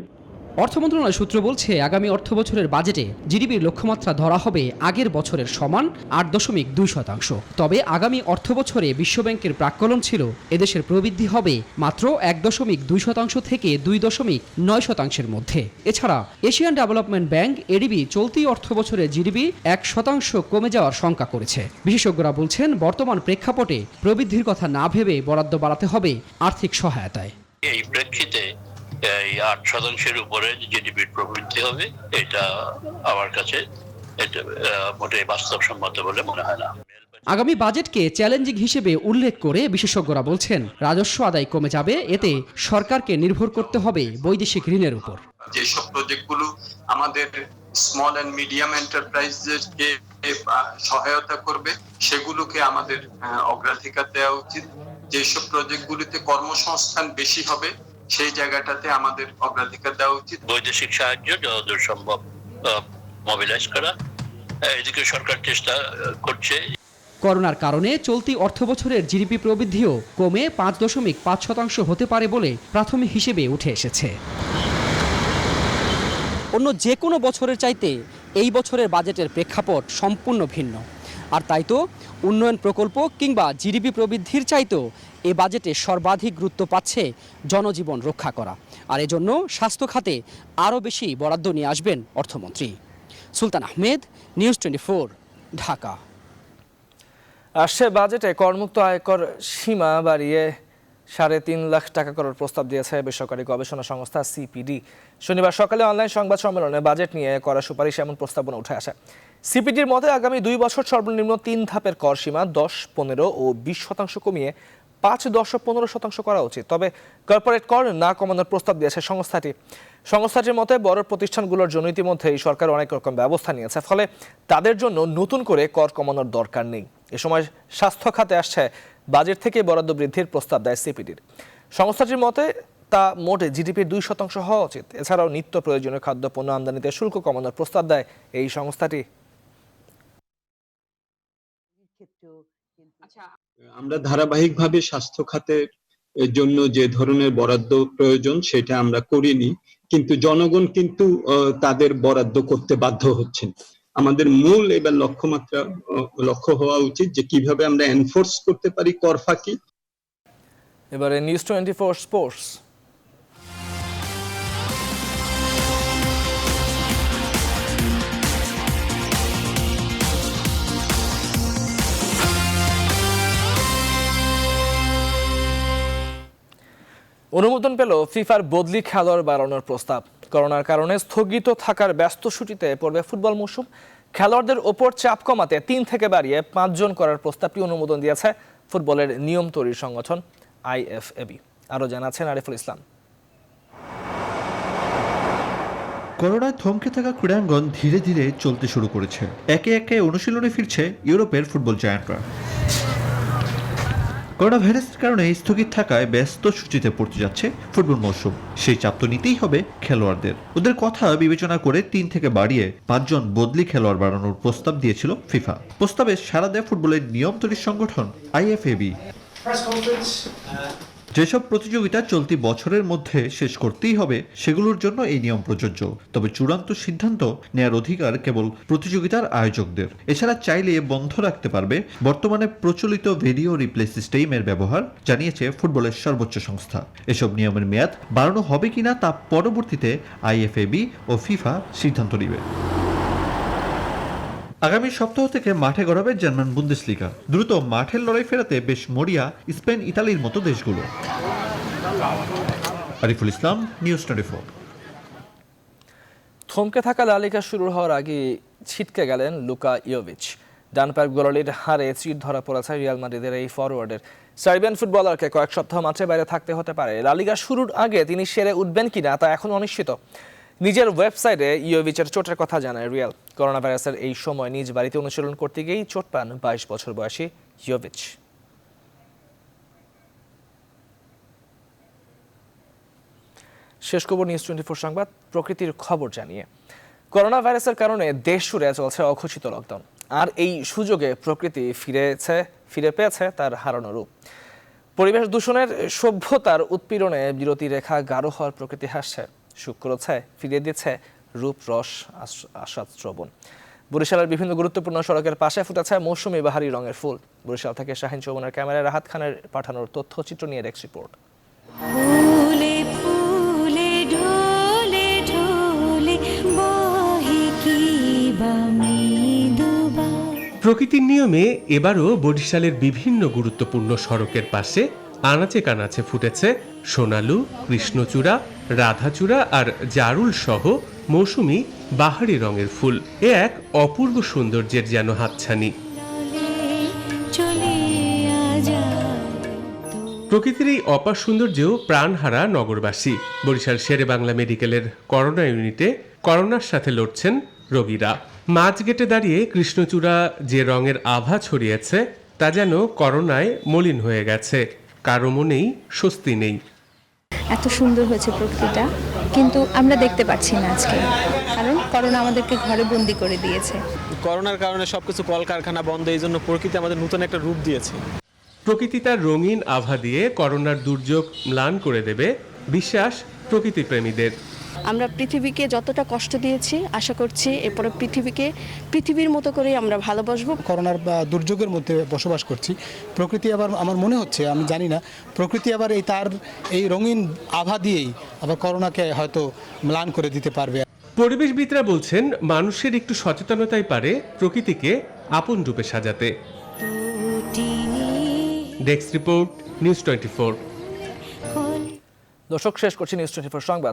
অর্থ মন্ত্রণালয় সূত্র বলছে, আগামী অর্থ বছরের বাজেটে জিডিপির লক্ষ্যমাত্রা ধরা হবে আগের বছরের সমান 8.2%। তবে আগামী অর্থ বছরে বিশ্বব্যাংকের প্রাক্কলন ছিল এদেশের প্রবৃদ্ধি হবে মাত্র 1.2% থেকে 2.9%-এর মধ্যে। এছাড়া এশিয়ান ডেভেলপমেন্ট ব্যাংক এডিবি চলতি অর্থ বছরে জিডিপি 1% কমে যাওয়ার শঙ্কা করেছে। বিশেষজ্ঞরা বলছেন, বর্তমান প্রেক্ষাপটে প্রবৃদ্ধির কথা না ভেবে বরাদ্দ বাড়াতে হবে আর্থিক সহায়তায়। এই প্রেক্ষিতে এই 8%-এর উপরে জিডিপির প্রবৃদ্ধি হবে, এটা আমার কাছে মোটেই বাস্তবসম্মত বলে মনে হয় না। আগামী বাজেটকে চ্যালেঞ্জিং হিসেবে উল্লেখ করে বিশেষজ্ঞরা বলছেন, রাজস্ব আদায় কমে যাবে, এতে সরকারকে নির্ভর করতে হবে বৈদেশিক ঋণের উপর। যেসব প্রজেক্টগুলো আমাদের স্মল অ্যান্ড মিডিয়াম এন্টারপ্রাইজেসকে সহায়তা করবে সেগুলোকে আমাদের অগ্রাধিকার দেওয়া উচিত। যেসব প্রজেক্টগুলিতে কর্মসংস্থান বেশি হবে সেই জায়গাটাতে আমাদের অগ্রাধিকার দেওয়া উচিত। বৈদেশিক সাহায্য যতদূর সম্ভব মোবিলাইজ করা, এদিকে সরকার চেষ্টা করছে। করোনার কারণে চলতি অর্থবছরের জিডিপি প্রবৃদ্ধিও কমে 5.5% হতে পারে বলে প্রাথমিক হিসেবে উঠে এসেছে। অন্য যে কোনো বছরের চাইতে এই বছরের বাজেটের প্রেক্ষাপট সম্পূর্ণ ভিন্ন। আর তাই তো উন্নয়ন প্রকল্প কিংবা জিডিপি প্রবৃদ্ধির চাইতেও এ বাজেটে সর্বাধিক গুরুত্ব পাচ্ছে জনজীবন রক্ষা করা। আর এজন্য স্বাস্থ্য খাতে আরও বেশি বরাদ্দ নিয়ে আসবেন অর্থমন্ত্রী। সুলতান আহমেদ, নিউজ 24, ঢাকা। আসছে বাজেটে করমুক্ত আয়কর সীমা বাড়িয়ে 3.5 লাখ টাকা করার প্রস্তাব দিয়েছে বেসরকারি গবেষণা সংস্থা সিপিডি। শনিবার সকালে অনলাইন সংবাদ সম্মেলনে বাজেট নিয়ে করা সুপারিশ এমন প্রস্তাবনা উঠে আসে। সিপিডির মতে আগামী 2 বছর সর্বনিম্ন 3 ধাপের কর সীমা 10, 15 ও 20% কমিয়ে 5, 10 ও 15% করা উচিত। তবে কর্পোরেট কর না কমানোর প্রস্তাব দিয়েছে সংস্থাটির মতে বড় প্রতিষ্ঠানগুলোর জন্য ইতিমধ্যেই সরকার অনেক রকম ব্যবস্থা নিয়েছে, ফলে তাদের জন্য নতুন করে কর কমানোর দরকার নেই। এ সময় স্বাস্থ্য খাতে আসছে বাজেট থেকে বরাদ্দ বৃদ্ধির প্রস্তাব দেয় সিপিডির। সংস্থাটির মতে তা মোট জিডিপির 2% হওয়া উচিত। এছাড়াও নিত্য প্রয়োজনীয় খাদ্যপণ্য আমদানিতে শুল্ক কমানোর প্রস্তাব দেয় এই সংস্থাটি। আমরা ধারাবাহিকভাবে স্বাস্থ্য খাতের জন্য যে ধরনের বরাদ্দ প্রয়োজন সেটা আমরা করিনি, কিন্তু জনগণ কিন্তু তাদের বরাদ্দ করতে বাধ্য হচ্ছেন। আমাদের মূল এবার লক্ষ্য হওয়া উচিত যে কিভাবে আমরা এনফোর্স করতে পারি কর ফাঁকি। এবারে নিউজ 24 স্পোর্টস। অনুমোদন পেল ফিফার বদলি খেলোয়াড় বাড়ানোর প্রস্তাব। করোনার কারণে স্থগিত থাকার ব্যস্ত ছুটিতে পড়বে ফুটবল মৌসুম। খেলোয়াড়দের ওপর চাপ কমাতে 3 থেকে বাড়িয়ে 5 জন করার প্রস্তাবটি অনুমোদন দিয়েছে ফুটবলের নিয়ম তৈরির সংগঠন আইএফএবি। আরও জানাচ্ছেন আরিফুল ইসলাম। করোনায় থমকে থাকা ক্রীড়াঙ্গন ধীরে ধীরে চলতে শুরু করেছে। একে একে অনুশীলনে ফিরছে ইউরোপের ফুটবল জায়ান্টরা। করোনা ভাইরাসের কারণে স্থগিত থাকায় ব্যস্ত সূচিতে পড়তে যাচ্ছে ফুটবল মৌসুম। সেই চাপ তো নিতেই হবে খেলোয়াড়দের। ওদের কথা বিবেচনা করে 3 থেকে বাড়িয়ে 5 জন বদলি খেলোয়াড় বাড়ানোর প্রস্তাব দিয়েছিল ফিফা। প্রস্তাবে সাড়া দেয় ফুটবলের নিয়ম তৈরির সংগঠন আইএফএবি। যেসব প্রতিযোগিতা চলতি বছরের মধ্যে শেষ করতেই হবে সেগুলোর জন্য এই নিয়ম প্রযোজ্য। তবে চূড়ান্ত সিদ্ধান্ত নেয়ার অধিকার কেবল প্রতিযোগিতার আয়োজকদের। এছাড়া চাইলে বন্ধ রাখতে পারবে বর্তমানে প্রচলিত ভিডিও রিপ্লে সিস্টেমের ব্যবহার, জানিয়েছে ফুটবলের সর্বোচ্চ সংস্থা। এসব নিয়মের মেয়াদ বাড়ানো হবে কিনা তা পরবর্তীতে আইএফএবি ও ফিফা সিদ্ধান্ত নেবে। আগামী সপ্তাহ থেকে মাঠে গড়াবে জার্মান বুন্দেসলিগা। দ্রুত মাঠের লড়াই ফেরাতে বেশ মরিয়া স্পেন, ইতালির মতো দেশগুলো। আরিফুল ইসলাম, নিউজ 24। থমকে থাকা লা লিগা শুরু হওয়ার আগে ছিটকে গেলেন লুকা ইয়োভিচ। ডান পায়ের গোড়ালির হাড়ে চিট ধরা পড়েছে রিয়াল মাদ্রিদের এই ফরওয়ার্ডের। সার্বিয়ান ফুটবলারকে কয়েক সপ্তাহ মাঠে বাইরে থাকতে হতে পারে। লা লিগা শুরুর আগে তিনি সেরে উঠবেন কিনা তা এখন অনিশ্চিত। নিজের ওয়েবসাইটে ইয়োভিচের চোটের কথা জানায় রিয়াল। করোনা ভাইরাসের এই সময় নিজ বাড়িতে অনুশীলন করতে গিয়েই চোট পান 22 বছর বয়সী ইয়োভিচ। শেষ খবর নিউজ 24 সংবাদ প্রকৃতির খবর জানিয়ে। করোনা ভাইরাসের কারণে দেশ জুড়ে চলছে অঘোষিত লকডাউন। আর এই সুযোগে প্রকৃতি ফিরে পেয়েছে তার হারানো রূপ। পরিবেশ দূষণের সভ্যতার উৎপীড়নে বিরতি রেখা গাঢ় হওয়ার প্রকৃতি হাসছে, সুখ করেছে, ফিরিয়ে দিচ্ছে রূপ, রস, আস্বাদ, শ্রবণ। বরিশালের বিভিন্ন গুরুত্বপূর্ণ সড়কের পাশে ফুটেছে মৌসুমি বাহারি রঙের ফুল। বরিশাল থেকে শাহিন চৌবনের ক্যামেরায় রাহাত খানের পাঠানোর তথ্যচিত্র নিয়ে ডেস্ক রিপোর্ট। প্রকৃতির নিয়মে এবারও বরিশালের বিভিন্ন গুরুত্বপূর্ণ সড়কের পাশে আনাচে কানাচে ফুটেছে সোনালু, কৃষ্ণচূড়া, রাধাচূড়া আর জারুল সহ মৌসুমি বাহারি রঙের ফুল। এ এক অপূর্ব সৌন্দর্যের যেন হাতছানি। প্রকৃতির এই অপার সৌন্দর্যেও প্রাণহারা নগরবাসী। বরিশাল শেরে বাংলা মেডিকেলের করোনা ইউনিটে করোনার সাথে লড়ছেন রোগীরা। মাঝগেটে দাঁড়িয়ে কৃষ্ণচূড়া যে রঙের আভা ছড়িয়েছে তা যেন করোনায় মলিন হয়ে গেছে। কারো মনেই স্বস্তি নেই। এত সুন্দর হয়েছে প্রকৃতিটা, কিন্তু আমরা দেখতে পাচ্ছি না আজকে, কারণ করোনা আমাদেরকে ঘরে বন্দি করে দিয়েছে। করোনার কারণে সবকিছু কলকারখানা বন্ধ, এই জন্য প্রকৃতি আমাদের নতুন একটা রূপ দিয়েছে। প্রকৃতি তার রঙিন আভা দিয়ে করোনার দুর্যোগ ম্লান করে দেবে, বিশ্বাস প্রকৃতিপ্রেমীদের। আমরা পৃথিবীকে যতটা কষ্ট দিয়েছি, আশা করছি এরপরে পৃথিবীর মতো করেই আমরা ভালোবাসবো। করোনার দুর্যোগের মধ্যে বসবাস করছি, প্রকৃতি আবার আমার মনে হচ্ছে, আমি জানি না, প্রকৃতি আবার তার এই রঙিন আভা দিয়েই আবার করোনাকে হয়তো ম্লান করে দিতে পারবে। পরিবেশবিদরা বলছেন মানুষের একটু সচেতনতাই পারে প্রকৃতিকে আপন রূপে সাজাতে। Desk report, news 24। দর্শক, শেষ করছি নিউজ 24 সংবাদ।